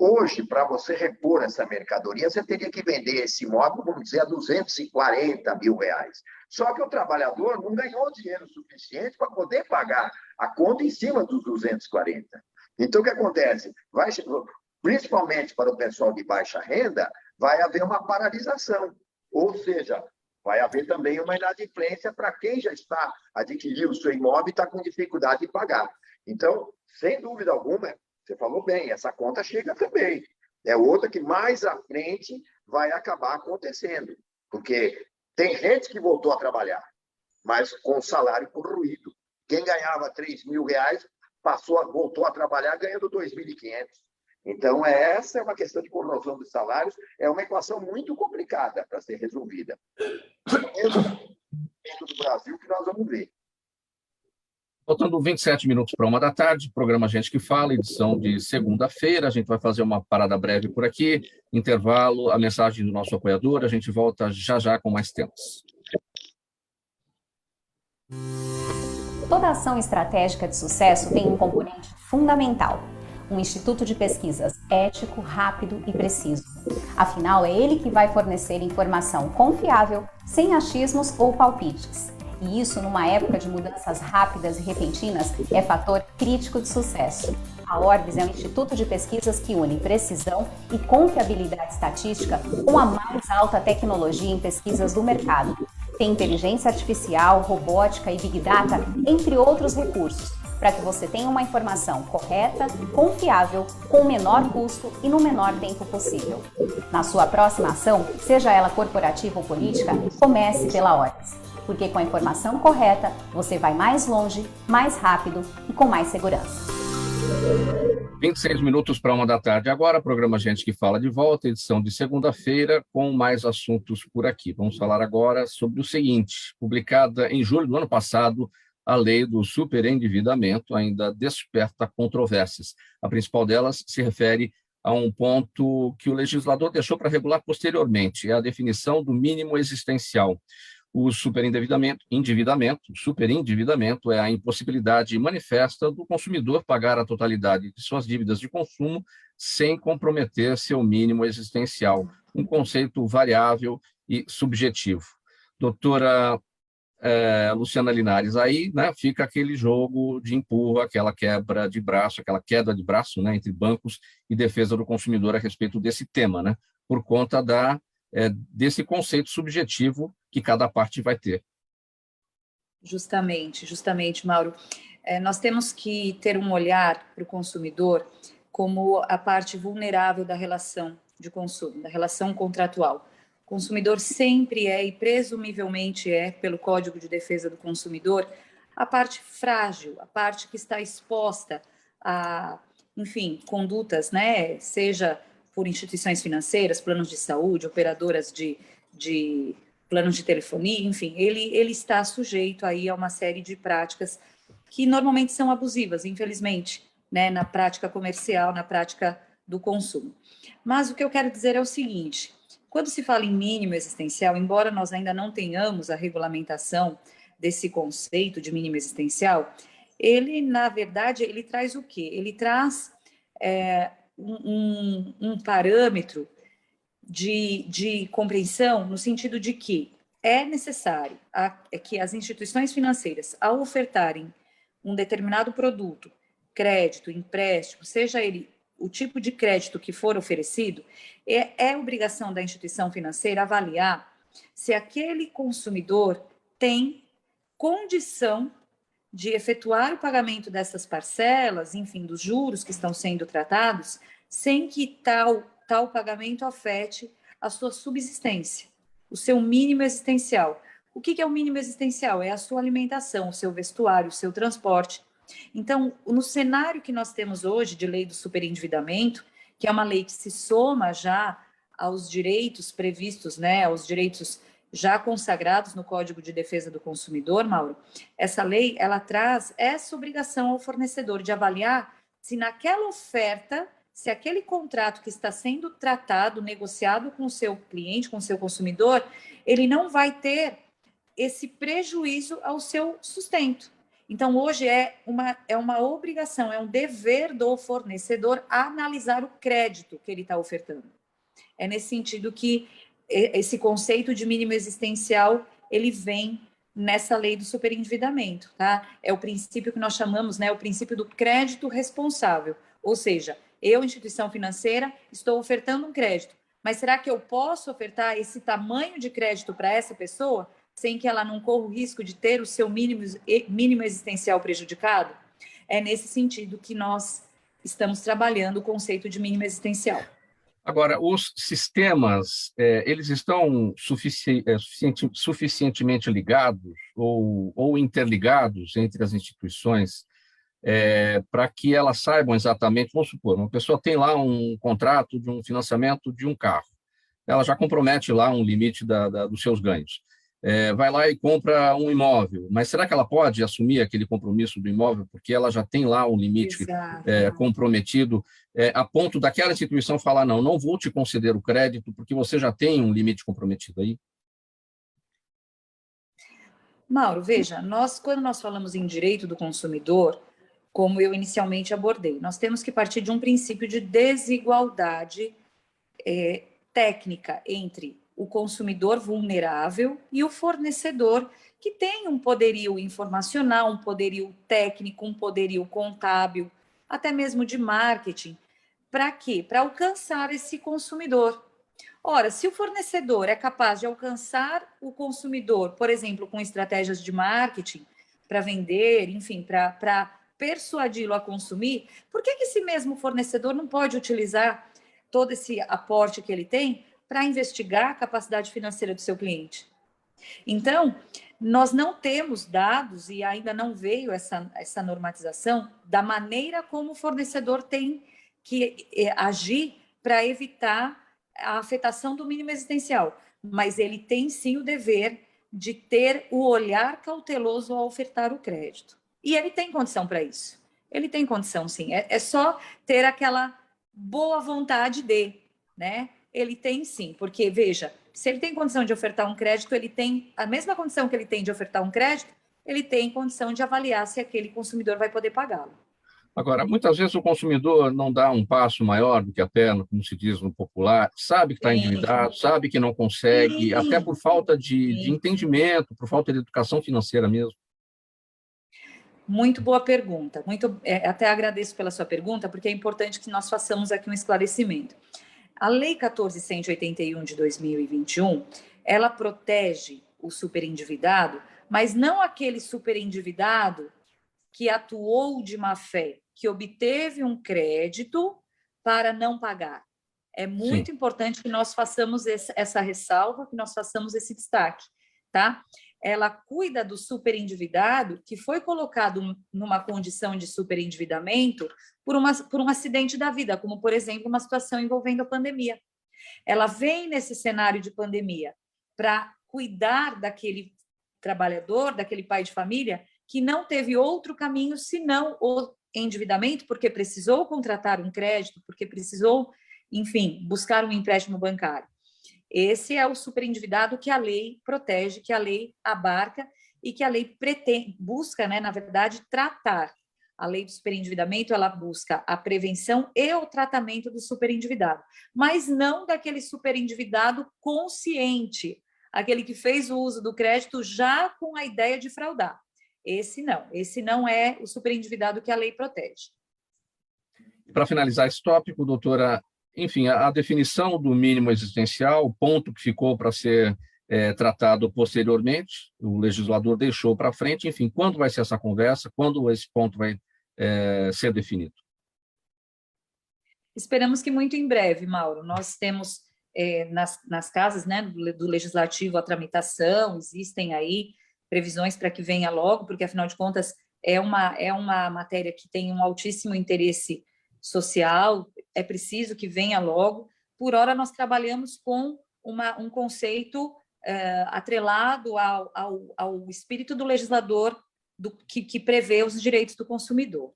hoje, para você repor essa mercadoria, você teria que vender esse imóvel, vamos dizer, a R$240 mil. Só que o trabalhador não ganhou dinheiro suficiente para poder pagar a conta em cima dos 240. Então, o que acontece? Principalmente para o pessoal de baixa renda, vai haver uma paralisação. Ou seja, vai haver também uma inadimplência para quem já está adquirindo o seu imóvel e está com dificuldade de pagar. Então, sem dúvida alguma, você falou bem, essa conta chega também. É outra que mais à frente vai acabar acontecendo. Porque tem gente que voltou a trabalhar, mas com o salário corroído. Quem ganhava R$3 mil voltou a trabalhar ganhando 2.500. Então, essa é uma questão de corrosão de salários, é uma equação muito complicada para ser resolvida. Dentro do Brasil, que nós vamos ver. Faltando 27 minutos para 1h da tarde, programa Gente que Fala, edição de segunda-feira. A gente vai fazer uma parada breve por aqui, intervalo, a mensagem do nosso apoiador. A gente volta já com mais temas. Toda ação estratégica de sucesso tem um componente fundamental: um instituto de pesquisas ético, rápido e preciso. Afinal, é ele que vai fornecer informação confiável, sem achismos ou palpites. E isso, numa época de mudanças rápidas e repentinas, é fator crítico de sucesso. A Orbis é um instituto de pesquisas que une precisão e confiabilidade estatística com a mais alta tecnologia em pesquisas do mercado. Tem inteligência artificial, robótica e Big Data, entre outros recursos, para que você tenha uma informação correta, confiável, com o menor custo e no menor tempo possível. Na sua próxima ação, seja ela corporativa ou política, comece pela Orbis. Porque com a informação correta, você vai mais longe, mais rápido e com mais segurança. 26 minutos para 1h da tarde. Agora, programa Gente que Fala de volta, edição de segunda-feira, com mais assuntos por aqui. Vamos falar agora sobre o seguinte: publicada em julho do ano passado, a lei do superendividamento ainda desperta controvérsias. A principal delas se refere a um ponto que o legislador deixou para regular posteriormente, é a definição do mínimo existencial. O superendividamento é a impossibilidade manifesta do consumidor pagar a totalidade de suas dívidas de consumo sem comprometer seu mínimo existencial, um conceito variável e subjetivo. Doutora Luciana Linares, aí, né, fica aquele jogo de empurra, aquela queda de braço, né, entre bancos e defesa do consumidor a respeito desse tema, né, por conta desse conceito subjetivo que cada parte vai ter. Justamente, Mauro. Nós temos que ter um olhar para o consumidor como a parte vulnerável da relação de consumo, da relação contratual. O consumidor sempre é, e presumivelmente é, pelo Código de Defesa do Consumidor, a parte frágil, a parte que está exposta a, enfim, condutas, né, seja por instituições financeiras, planos de saúde, operadoras de planos de telefonia, enfim, ele está sujeito aí a uma série de práticas que normalmente são abusivas, infelizmente, né, na prática comercial, na prática do consumo. Mas o que eu quero dizer é o seguinte: quando se fala em mínimo existencial, embora nós ainda não tenhamos a regulamentação desse conceito de mínimo existencial, ele, na verdade, ele traz o quê? Ele traz um parâmetro de compreensão no sentido de que é necessário que as instituições financeiras, ao ofertarem um determinado produto, crédito, empréstimo, seja ele o tipo de crédito que for oferecido, é obrigação da instituição financeira avaliar se aquele consumidor tem condição de efetuar o pagamento dessas parcelas, enfim, dos juros que estão sendo tratados, sem que tal pagamento afete a sua subsistência, o seu mínimo existencial. O que é o mínimo existencial? É a sua alimentação, o seu vestuário, o seu transporte. Então, no cenário que nós temos hoje de lei do superendividamento, que é uma lei que se soma já aos direitos previstos, né, aos direitos já consagrados no Código de Defesa do Consumidor, Mauro, essa lei, ela traz essa obrigação ao fornecedor de avaliar se naquela oferta, se aquele contrato que está sendo tratado, negociado com o seu cliente, com o seu consumidor, ele não vai ter esse prejuízo ao seu sustento. Então, hoje é uma obrigação, é um dever do fornecedor analisar o crédito que ele está ofertando. É nesse sentido que esse conceito de mínimo existencial, ele vem nessa lei do superendividamento, tá? É o princípio que nós chamamos, né, o princípio do crédito responsável. Ou seja, eu, instituição financeira, estou ofertando um crédito, mas será que eu posso ofertar esse tamanho de crédito para essa pessoa sem que ela não corra o risco de ter o seu mínimo existencial prejudicado? É nesse sentido que nós estamos trabalhando o conceito de mínimo existencial. Agora, os sistemas, eles estão suficientemente ligados ou interligados entre as instituições para que elas saibam exatamente, vamos supor, uma pessoa tem lá um contrato de um financiamento de um carro, ela já compromete lá um limite dos seus ganhos. Vai lá e compra um imóvel, mas será que ela pode assumir aquele compromisso do imóvel porque ela já tem lá um limite comprometido, a ponto daquela instituição falar, não vou te conceder o crédito porque você já tem um limite comprometido aí? Mauro, veja, quando nós falamos em direito do consumidor, como eu inicialmente abordei, nós temos que partir de um princípio de desigualdade técnica entre o consumidor vulnerável e o fornecedor, que tem um poderio informacional, um poderio técnico, um poderio contábil, até mesmo de marketing. Para quê? Para alcançar esse consumidor. Ora, se o fornecedor é capaz de alcançar o consumidor, por exemplo, com estratégias de marketing para vender, enfim, para persuadi-lo a consumir, por que esse mesmo fornecedor não pode utilizar todo esse aporte que ele tem para investigar a capacidade financeira do seu cliente? Então, nós não temos dados e ainda não veio essa normatização da maneira como o fornecedor tem que agir para evitar a afetação do mínimo existencial, mas ele tem sim o dever de ter o olhar cauteloso ao ofertar o crédito. E ele tem condição para isso. Ele tem condição, sim. É só ter aquela boa vontade né? Ele tem sim, porque, veja, se ele tem condição de ofertar um crédito, ele tem a mesma condição que ele tem de ofertar um crédito, ele tem condição de avaliar se aquele consumidor vai poder pagá-lo. Agora, muitas vezes o consumidor não dá um passo maior do que a perna, como se diz no popular, sabe que está endividado, sabe que não consegue, até por falta de entendimento, por falta de educação financeira mesmo. Muito boa pergunta. Até agradeço pela sua pergunta, porque é importante que nós façamos aqui um esclarecimento. A Lei 14.181 de 2021, ela protege o superendividado, mas não aquele superendividado que atuou de má fé, que obteve um crédito para não pagar. É muito importante que nós façamos essa ressalva, que nós façamos esse destaque, tá? Ela cuida do superendividado que foi colocado numa condição de superendividamento por um acidente da vida, como, por exemplo, uma situação envolvendo a pandemia. Ela vem nesse cenário de pandemia para cuidar daquele trabalhador, daquele pai de família, que não teve outro caminho senão o endividamento, porque precisou contratar um crédito, porque precisou, enfim, buscar um empréstimo bancário. Esse é o superendividado que a lei protege, que a lei abarca e que a lei busca, né, na verdade, tratar. A lei do superendividamento, ela busca a prevenção e o tratamento do superendividado, mas não daquele superendividado consciente, aquele que fez o uso do crédito já com a ideia de fraudar. Esse não é o superendividado que a lei protege. Para finalizar esse tópico, doutora, enfim, a definição do mínimo existencial, o ponto que ficou para ser tratado posteriormente, o legislador deixou para frente, enfim, quando vai ser essa conversa, quando esse ponto vai ser definido? Esperamos que muito em breve, Mauro. Nós temos nas casas, né, do Legislativo a tramitação, existem aí previsões para que venha logo, porque, afinal de contas, é uma matéria que tem um altíssimo interesse social, é preciso que venha logo. Por hora, nós trabalhamos com um conceito atrelado ao espírito do legislador que prevê os direitos do consumidor.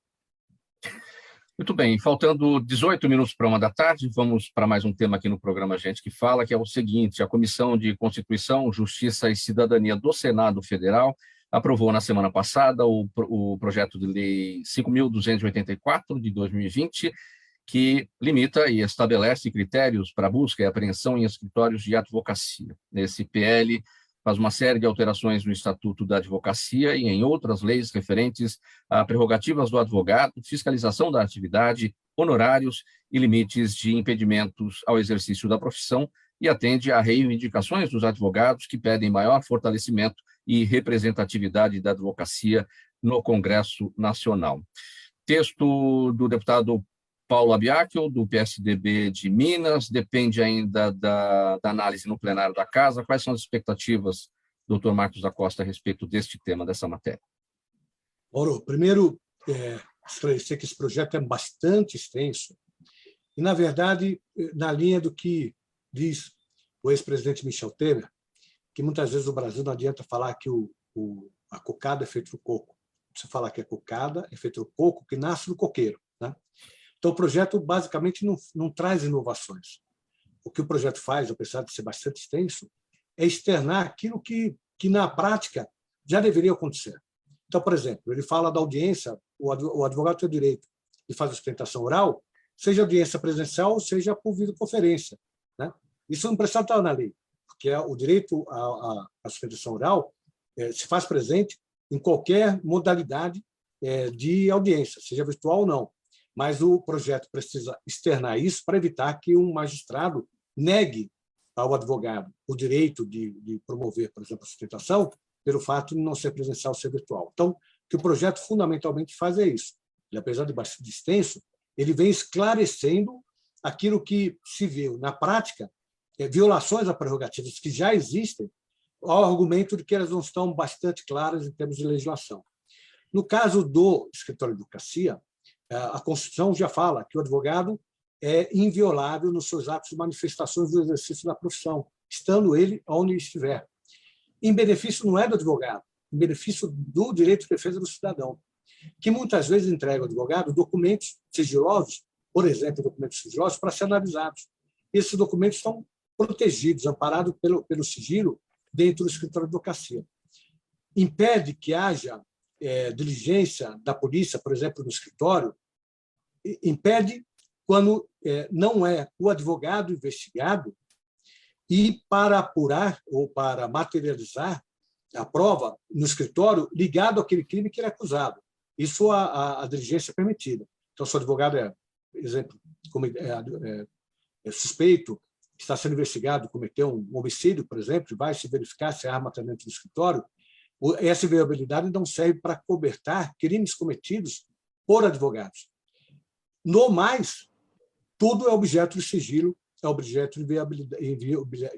Muito bem, faltando 18 minutos para 1h, vamos para mais um tema aqui no programa Gente que Fala, que é o seguinte: a Comissão de Constituição, Justiça e Cidadania do Senado Federal aprovou na semana passada o projeto de lei 5.284 de 2020, que limita e estabelece critérios para busca e apreensão em escritórios de advocacia. Esse PL faz uma série de alterações no Estatuto da Advocacia e em outras leis referentes a prerrogativas do advogado, fiscalização da atividade, honorários e limites de impedimentos ao exercício da profissão, e atende a reivindicações dos advogados que pedem maior fortalecimento e representatividade da advocacia no Congresso Nacional. Texto do deputado Paulo Abiacchio, do PSDB de Minas, depende ainda da análise no plenário da Casa. Quais são as expectativas, doutor Marcos da Costa, a respeito deste tema, dessa matéria? Mauro, primeiro, esclarecer que esse projeto é bastante extenso e, na verdade, na linha do que diz o ex-presidente Michel Temer, que muitas vezes no Brasil não adianta falar que a cocada é feita do coco. Você falar que a cocada é feita do coco que nasce do coqueiro, né? Então, o projeto, basicamente, não traz inovações. O que o projeto faz, apesar de ser bastante extenso, é externar aquilo que na prática, já deveria acontecer. Então, por exemplo, ele fala da audiência, o advogado tem o direito de fazer sustentação oral, seja audiência presencial, seja por videoconferência, né? Isso não precisa estar na lei, porque o direito à sustentação oral se faz presente em qualquer modalidade de audiência, seja virtual ou não. Mas o projeto precisa externar isso para evitar que um magistrado negue ao advogado o direito de promover, por exemplo, a sustentação, pelo fato de não ser presencial, ser virtual. Então, o que o projeto fundamentalmente faz é isso. Ele, apesar de bastante extenso, ele vem esclarecendo aquilo que se viu na prática, violações a prerrogativas que já existem, ao argumento de que elas não estão bastante claras em termos de legislação. No caso do escritório de advocacia, a Constituição já fala que o advogado é inviolável nos seus atos de manifestações do exercício da profissão, estando ele onde estiver. Em benefício não é do advogado, em benefício do direito de defesa do cidadão, que muitas vezes entrega ao advogado documentos sigilosos, por exemplo, documentos sigilosos, para serem analisados. Esses documentos estão protegidos, amparados pelo sigilo dentro do escritório de advocacia. Impede que haja diligência da polícia, por exemplo, no escritório, impede quando não é o advogado investigado e para apurar ou para materializar a prova no escritório ligado àquele crime que ele é acusado. Isso a diligência é permitida. Então, se o advogado exemplo, suspeito, está sendo investigado, cometeu um homicídio, por exemplo, vai se verificar se a arma está dentro do escritório, Essa inviolabilidade não serve para cobertar crimes cometidos por advogados. No mais, tudo é objeto de sigilo, é objeto de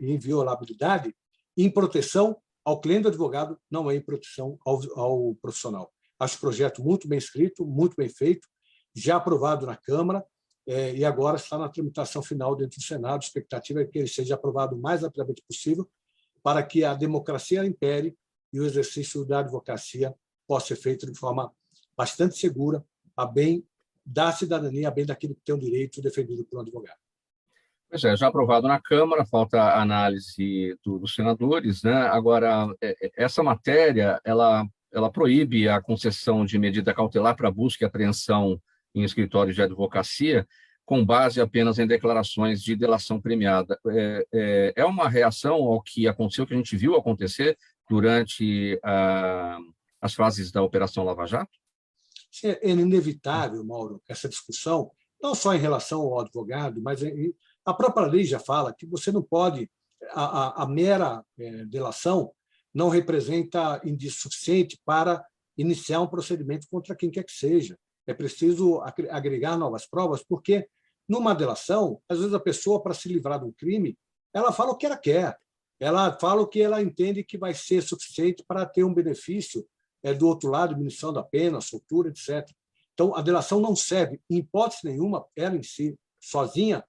inviolabilidade, em proteção ao cliente do advogado, não é em proteção ao profissional. Acho o projeto muito bem escrito, muito bem feito, já aprovado na Câmara, e agora está na tramitação final dentro do Senado. A expectativa é que ele seja aprovado o mais rapidamente possível, para que a democracia impere e o exercício da advocacia possa ser feito de forma bastante segura, a bem da cidadania, a bem daquele que tem o direito defendido por um advogado. Pois é, já aprovado na Câmara, falta a análise dos senadores, né? Agora, essa matéria, ela proíbe a concessão de medida cautelar para busca e apreensão em escritórios de advocacia, com base apenas em declarações de delação premiada. É uma reação ao que aconteceu, que a gente viu acontecer durante as fases da Operação Lava Jato? É inevitável, Mauro, essa discussão, não só em relação ao advogado, mas a própria lei já fala que você não pode, a mera delação não representa indício suficiente para iniciar um procedimento contra quem quer que seja. É preciso agregar novas provas, porque numa delação, às vezes a pessoa, para se livrar de um crime, ela fala o que ela quer, ela fala o que ela entende que vai ser suficiente para ter um benefício do outro lado, diminuição da pena, soltura, etc. Então, a delação não serve, em hipótese nenhuma, ela em si, sozinha,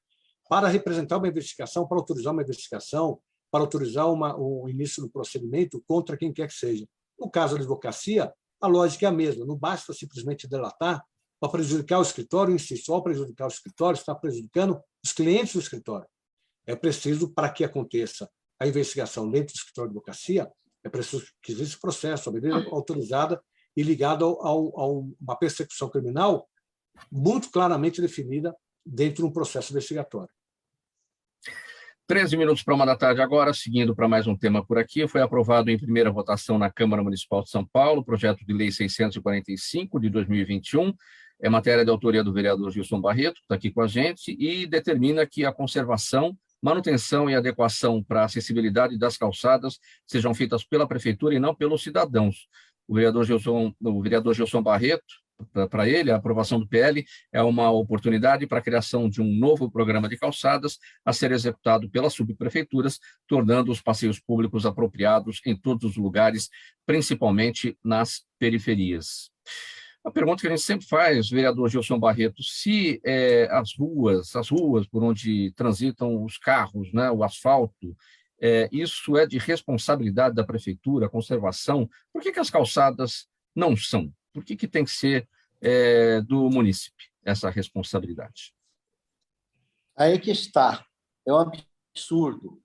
para representar uma investigação, para autorizar uma investigação, para autorizar o início do procedimento contra quem quer que seja. No caso da advocacia, a lógica é a mesma, não basta simplesmente delatar para prejudicar o escritório em si, só prejudicar o escritório, está prejudicando os clientes do escritório. É preciso, para que aconteça a investigação dentro do escritório de advocacia, é preciso que exista processo, a medida autorizada e ligada a uma persecução criminal muito claramente definida dentro de um processo investigatório. 13 minutos para 1 da tarde agora, seguindo para mais um tema por aqui. Foi aprovado em primeira votação na Câmara Municipal de São Paulo o projeto de lei 645 de 2021, é matéria de autoria do vereador Gilson Barreto, que está aqui com a gente, e determina que a conservação, manutenção e adequação para a acessibilidade das calçadas sejam feitas pela Prefeitura e não pelos cidadãos. O vereador Gilson Barreto, para ele, a aprovação do PL é uma oportunidade para a criação de um novo programa de calçadas a ser executado pelas subprefeituras, tornando os passeios públicos apropriados em todos os lugares, principalmente nas periferias. A pergunta que a gente sempre faz, vereador Gilson Barreto, se as ruas por onde transitam os carros, né, o asfalto, isso é de responsabilidade da prefeitura, a conservação, por que as calçadas não são? Por que tem que ser do munícipe essa responsabilidade? Aí que está. É um absurdo,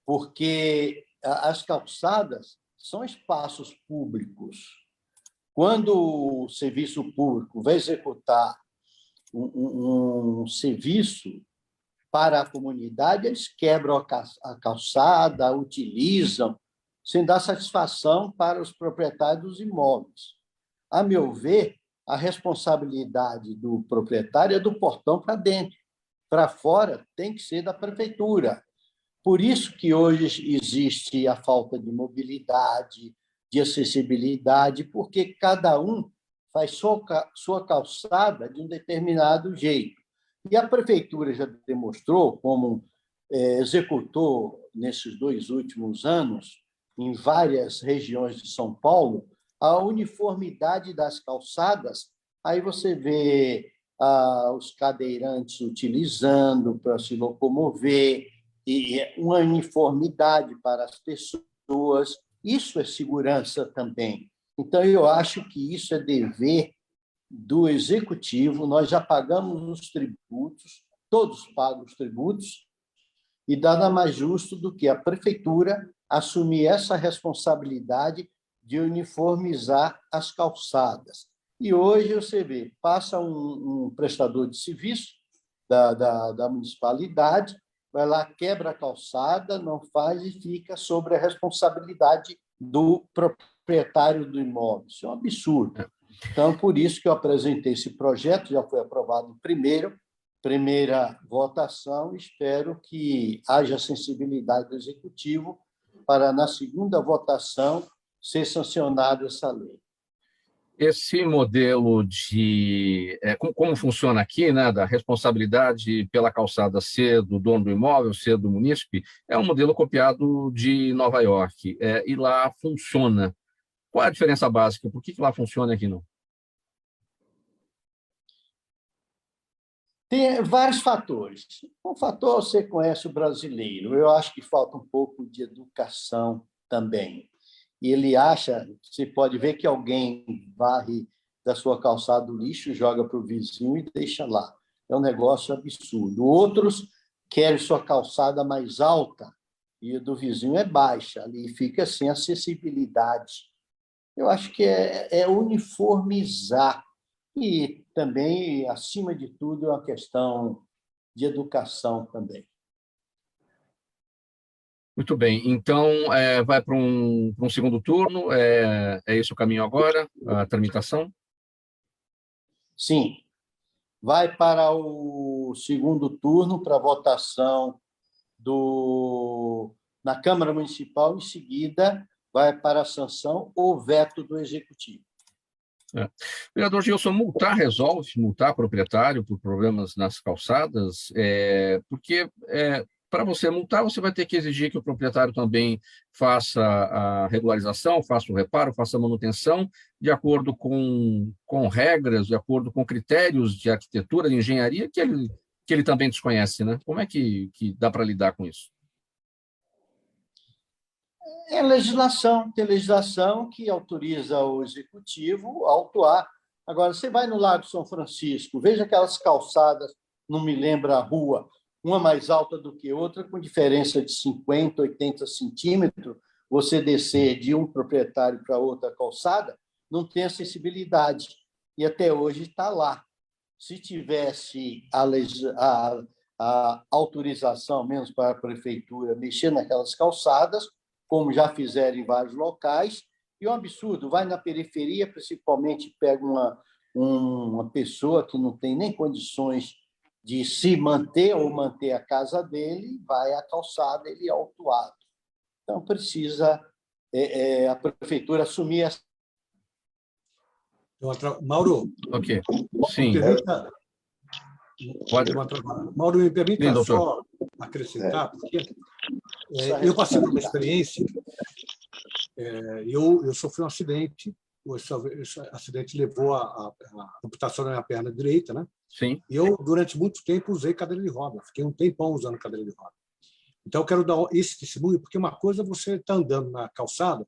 porque as calçadas são espaços públicos. Quando o serviço público vai executar um serviço para a comunidade, eles quebram a calçada, utilizam, sem dar satisfação para os proprietários dos imóveis. A meu ver, a responsabilidade do proprietário é do portão para dentro. Para fora tem que ser da prefeitura. Por isso que hoje existe a falta de mobilidade, de acessibilidade, porque cada um faz sua calçada de um determinado jeito. E a prefeitura já demonstrou, como executou nesses 2 últimos anos, em várias regiões de São Paulo, a uniformidade das calçadas. Aí você vê os cadeirantes utilizando para se locomover, e uma uniformidade para as pessoas. Isso é segurança também. Então, eu acho que isso é dever do Executivo. Nós já pagamos os tributos, todos pagam os tributos, e nada mais justo do que a Prefeitura assumir essa responsabilidade de uniformizar as calçadas. E hoje você vê, passa um prestador de serviço da municipalidade, vai lá, quebra a calçada, não faz e fica sobre a responsabilidade do proprietário do imóvel. Isso é um absurdo. Então, por isso que eu apresentei esse projeto, já foi aprovado em primeira votação, espero que haja sensibilidade do Executivo para, na segunda votação, ser sancionado essa lei. Esse modelo de... como funciona aqui, né, da responsabilidade pela calçada ser do dono do imóvel, ser do munícipe, é um modelo copiado de Nova York, e lá funciona. Qual é a diferença básica? Por que lá funciona e aqui não? Tem vários fatores. Um fator, você conhece o brasileiro. Eu acho que falta um pouco de educação também. E ele acha, você pode ver que alguém varre da sua calçada o lixo, joga para o vizinho e deixa lá. É um negócio absurdo. Outros querem sua calçada mais alta e a do vizinho é baixa, ali fica sem acessibilidade. Eu acho que é uniformizar. E também, acima de tudo, é uma questão de educação também. Muito bem, então vai para um segundo turno, é esse o caminho agora, a tramitação? Sim, vai para o segundo turno, para a votação na Câmara Municipal, em seguida vai para a sanção ou veto do Executivo. Vereador Gilson, multar resolve? Multar proprietário por problemas nas calçadas? Porque para você multar, você vai ter que exigir que o proprietário também faça a regularização, faça o reparo, faça a manutenção, de acordo com regras, de acordo com critérios de arquitetura, de engenharia, que ele também desconhece, né? Como é que dá para lidar com isso? É legislação, tem legislação que autoriza o Executivo a autuar. Agora, você vai no Largo São Francisco, veja aquelas calçadas, não me lembro a rua, uma mais alta do que outra, com diferença de 50, 80 centímetros, você descer de um proprietário para outra calçada, não tem acessibilidade. E até hoje está lá. Se tivesse a autorização, menos para a prefeitura, mexer naquelas calçadas, como já fizeram em vários locais, e é um absurdo, vai na periferia, principalmente pega uma pessoa que não tem nem condições de se manter ou manter a casa dele, vai à calçada, ele é autuado. Então, precisa a prefeitura assumir essa... Mauro, Ok, sim. Mauro, me permita Sim, só acrescentar, porque eu passei por uma experiência, eu sofri um acidente, esse acidente levou a amputação da minha perna direita, né? Sim. E eu, durante muito tempo, usei cadeira de roda, fiquei um tempão usando cadeira de roda. Então, eu quero dar esse testemunho, porque uma coisa é você estar andando na calçada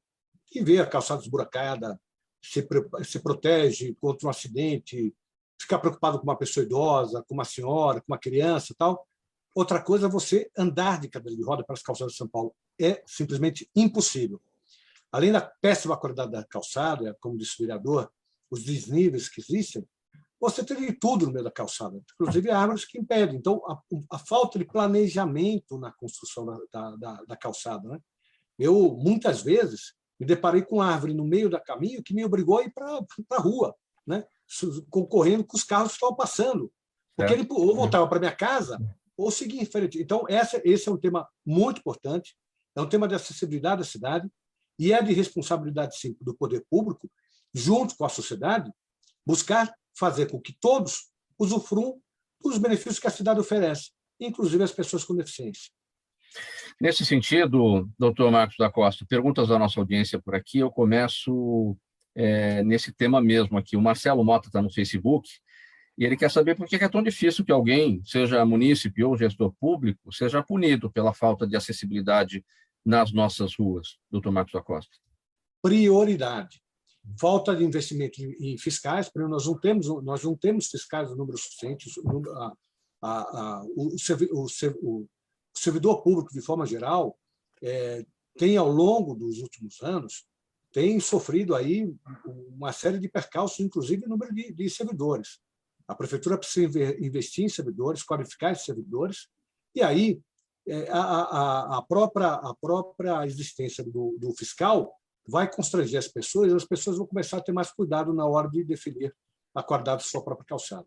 e ver a calçada esburacada, se protege contra um acidente, ficar preocupado com uma pessoa idosa, com uma senhora, com uma criança e tal. Outra coisa é você andar de cadeira de roda pelas calçadas de São Paulo. É simplesmente impossível. Além da péssima qualidade da calçada, como disse o vereador, os desníveis que existem, você tem de tudo no meio da calçada, inclusive árvores que impedem. Então, a falta de planejamento na construção da calçada, né? Eu, muitas vezes, me deparei com árvore no meio do caminho que me obrigou a ir para a rua, né? Concorrendo com os carros que estavam passando. Porque ele ou voltava para minha casa ou seguia em frente. Então, esse é um tema muito importante, é um tema de acessibilidade da cidade e é de responsabilidade, sim, do poder público, junto com a sociedade, buscar fazer com que todos usufruam dos benefícios que a cidade oferece, inclusive as pessoas com deficiência. Nesse sentido, doutor Marcos da Costa, perguntas da nossa audiência por aqui, eu começo nesse tema mesmo aqui. O Marcelo Mota está no Facebook e ele quer saber por que é tão difícil que alguém, seja munícipe ou gestor público, seja punido pela falta de acessibilidade nas nossas ruas, doutor Marcos da Costa. Prioridade. Falta de investimento em fiscais, porque nós não temos fiscais no número suficiente. O servidor público, de forma geral, tem, ao longo dos últimos anos, tem sofrido aí uma série de percalços, inclusive no número de servidores. A prefeitura precisa investir em servidores, qualificar esses servidores, e aí a própria existência do fiscal vai constranger as pessoas, e as pessoas vão começar a ter mais cuidado na hora de definir a qualidade da sua própria calçada.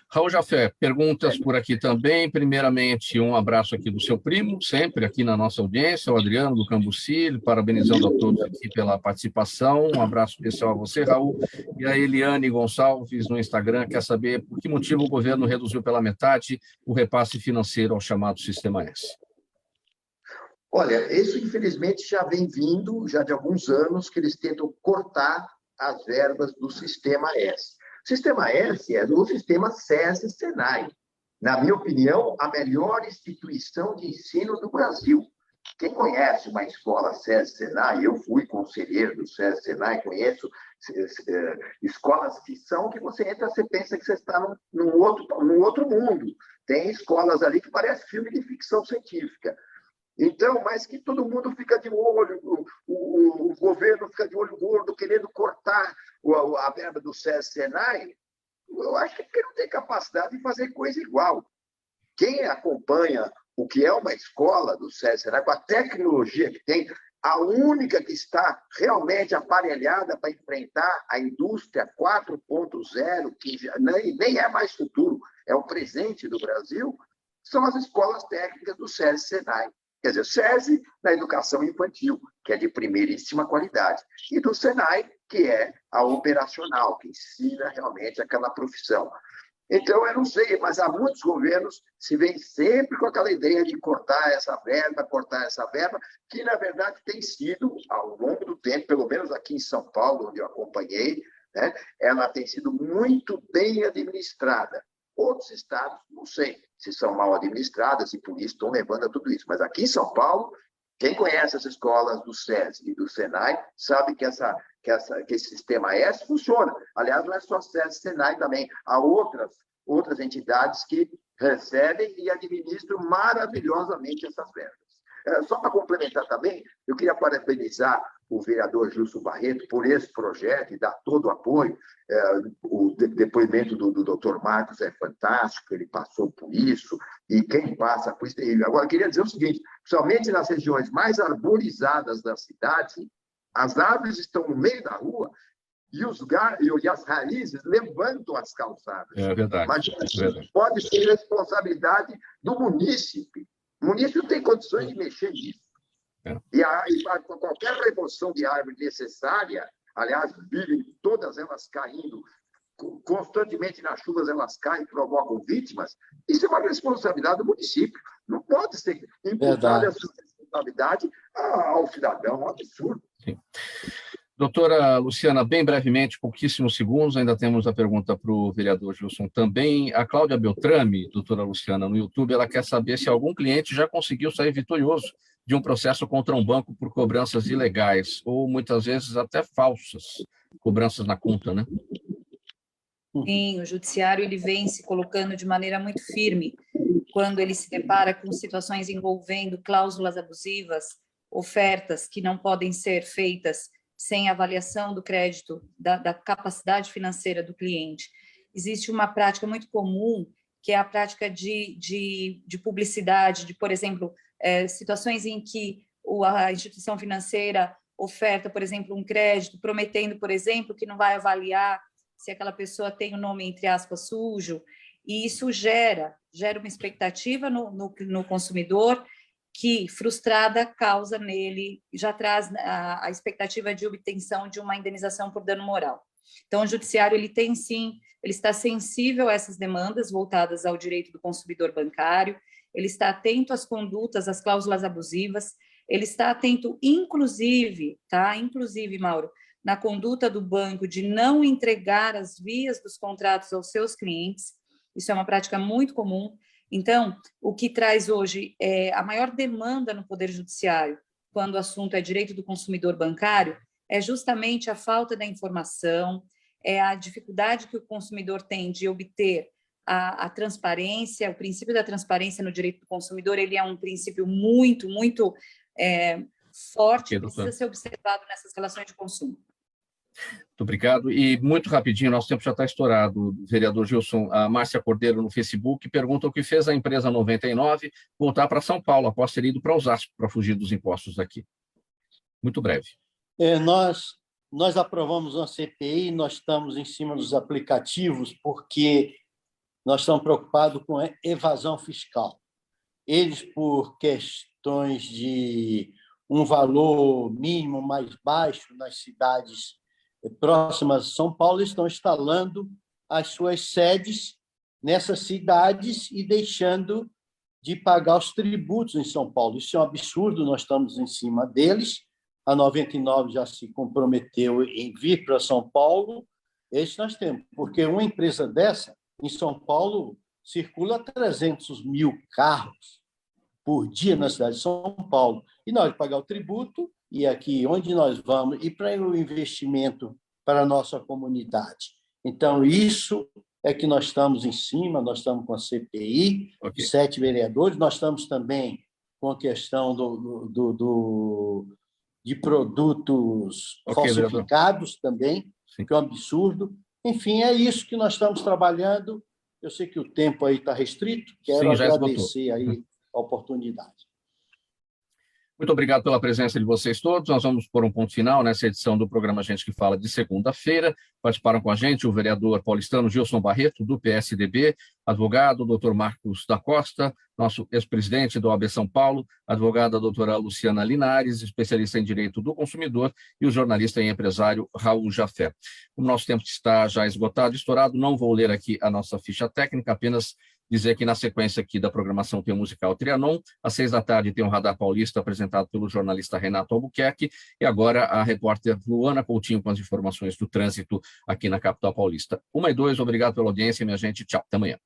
Raul Jafé, perguntas por aqui também. Primeiramente, um abraço aqui do seu primo, sempre aqui na nossa audiência, o Adriano do Cambuci, parabenizando a todos aqui pela participação. Um abraço especial a você, Raul. E a Eliane Gonçalves, no Instagram, quer saber por que motivo o governo reduziu pela metade o repasse financeiro ao chamado Sistema S. Olha, isso infelizmente já vem vindo, já de alguns anos, que eles tentam cortar as verbas do Sistema S. O Sistema S é o sistema SESI-SENAI. Na minha opinião, a melhor instituição de ensino do Brasil. Quem conhece uma escola SESI-SENAI, eu fui conselheiro do SESI-SENAI, conheço escolas que são que você entra, você pensa que você está num outro mundo. Tem escolas ali que parece filme de ficção científica. Então, mas que todo mundo fica de olho, o governo fica de olho gordo, querendo cortar a verba do SESI-SENAI, eu acho que porque não tem capacidade de fazer coisa igual. Quem acompanha o que é uma escola do SESI-SENAI, com a tecnologia que tem, a única que está realmente aparelhada para enfrentar a indústria 4.0, que nem é mais futuro, é o presente do Brasil, são as escolas técnicas do SESI-SENAI. Quer dizer, o SESI na educação infantil, que é de primeiríssima qualidade, e do SENAI, que é a operacional, que ensina realmente aquela profissão. Então, eu não sei, mas há muitos governos se vêm sempre com aquela ideia de cortar essa verba, que, na verdade, tem sido, ao longo do tempo, pelo menos aqui em São Paulo, onde eu acompanhei, né, ela tem sido muito bem administrada. Outros estados, não sei se são mal administradas e por isso estão levando a tudo isso. Mas aqui em São Paulo, quem conhece as escolas do SESI e do SENAI sabe que esse sistema S funciona. Aliás, não é só SESI e SENAI também. Há outras entidades que recebem e administram maravilhosamente essas verbas. Só para complementar também, eu queria parabenizar o vereador Gilson Barreto por esse projeto e dar todo o apoio. O depoimento do Dr. Marcos é fantástico, ele passou por isso, e quem passa por isso... Agora, eu queria dizer o seguinte, somente nas regiões mais arborizadas da cidade, as árvores estão no meio da rua e as raízes levantam as calçadas. É verdade. Mas pode ser responsabilidade do munícipe. O município não tem condições de mexer nisso. E qualquer remoção de árvore necessária, aliás, vivem todas elas caindo, constantemente nas chuvas elas caem e provocam vítimas, isso é uma responsabilidade do município. Não pode ser imputada essa responsabilidade ao cidadão, é um absurdo. Sim. Doutora Luciana, bem brevemente, pouquíssimos segundos, ainda temos a pergunta para o vereador Gilson também. A Cláudia Beltrame, doutora Luciana, no YouTube, ela quer saber se algum cliente já conseguiu sair vitorioso de um processo contra um banco por cobranças ilegais, ou muitas vezes até falsas, cobranças na conta, né? Sim, o judiciário ele vem se colocando de maneira muito firme quando ele se depara com situações envolvendo cláusulas abusivas, ofertas que não podem ser feitas sem avaliação do crédito, da capacidade financeira do cliente. Existe uma prática muito comum, que é a prática de publicidade, de, por exemplo, situações em que a instituição financeira oferta, por exemplo, um crédito, prometendo, por exemplo, que não vai avaliar se aquela pessoa tem o nome, entre aspas, sujo, e isso gera uma expectativa no consumidor, que, frustrada, causa nele, já traz a expectativa de obtenção de uma indenização por dano moral. Então, o judiciário, ele tem sim, ele está sensível a essas demandas voltadas ao direito do consumidor bancário, ele está atento às condutas, às cláusulas abusivas, ele está atento, inclusive, Mauro, na conduta do banco de não entregar as vias dos contratos aos seus clientes, isso é uma prática muito comum. Então, o que traz hoje a maior demanda no Poder Judiciário, quando o assunto é direito do consumidor bancário, é justamente a falta da informação, é a dificuldade que o consumidor tem de obter a transparência. O princípio da transparência no direito do consumidor, ele é um princípio muito, muito forte, precisa ser observado nessas relações de consumo. Muito obrigado. E, muito rapidinho, nosso tempo já está estourado, vereador Gilson. A Márcia Cordeiro, no Facebook, pergunta o que fez a empresa 99 voltar para São Paulo, após ter ido para Osasco, para fugir dos impostos daqui. Muito breve. Nós aprovamos uma CPI, nós estamos em cima dos aplicativos, porque nós estamos preocupados com a evasão fiscal. Eles, por questões de um valor mínimo mais baixo nas cidades próximas a São Paulo, estão instalando as suas sedes nessas cidades e deixando de pagar os tributos em São Paulo. Isso é um absurdo, nós estamos em cima deles. A 99 já se comprometeu em vir para São Paulo. Esse nós temos, porque uma empresa dessa, em São Paulo, circula 300 mil carros por dia na cidade de São Paulo. E nós pagar o tributo, e aqui onde nós vamos, e para o investimento para a nossa comunidade. Então, isso é que nós estamos em cima, nós estamos com a CPI, Ok. 7 vereadores, nós estamos também com a questão de produtos Ok, falsificados também, Sim. que é um absurdo. Enfim, é isso que nós estamos trabalhando. Eu sei que o tempo aí está restrito, quero Sim, já esgotou. agradecer aí a oportunidade. Muito obrigado pela presença de vocês todos. Nós vamos pôr um ponto final nessa edição do programa Gente que Fala de segunda-feira. Participaram com a gente o vereador paulistano Gilson Barreto, do PSDB, advogado, doutor Marcos da Costa, nosso ex-presidente do OAB São Paulo, advogada doutora Luciana Linares, especialista em direito do consumidor, e o jornalista e empresário Raul Jafé. O nosso tempo está já esgotado, estourado, não vou ler aqui a nossa ficha técnica, apenas dizer que na sequência aqui da programação tem o musical Trianon, às 6 da tarde tem o Radar Paulista apresentado pelo jornalista Renato Albuquerque, e agora a repórter Luana Coutinho com as informações do trânsito aqui na capital paulista. 1 e 2, obrigado pela audiência, minha gente, tchau, até amanhã.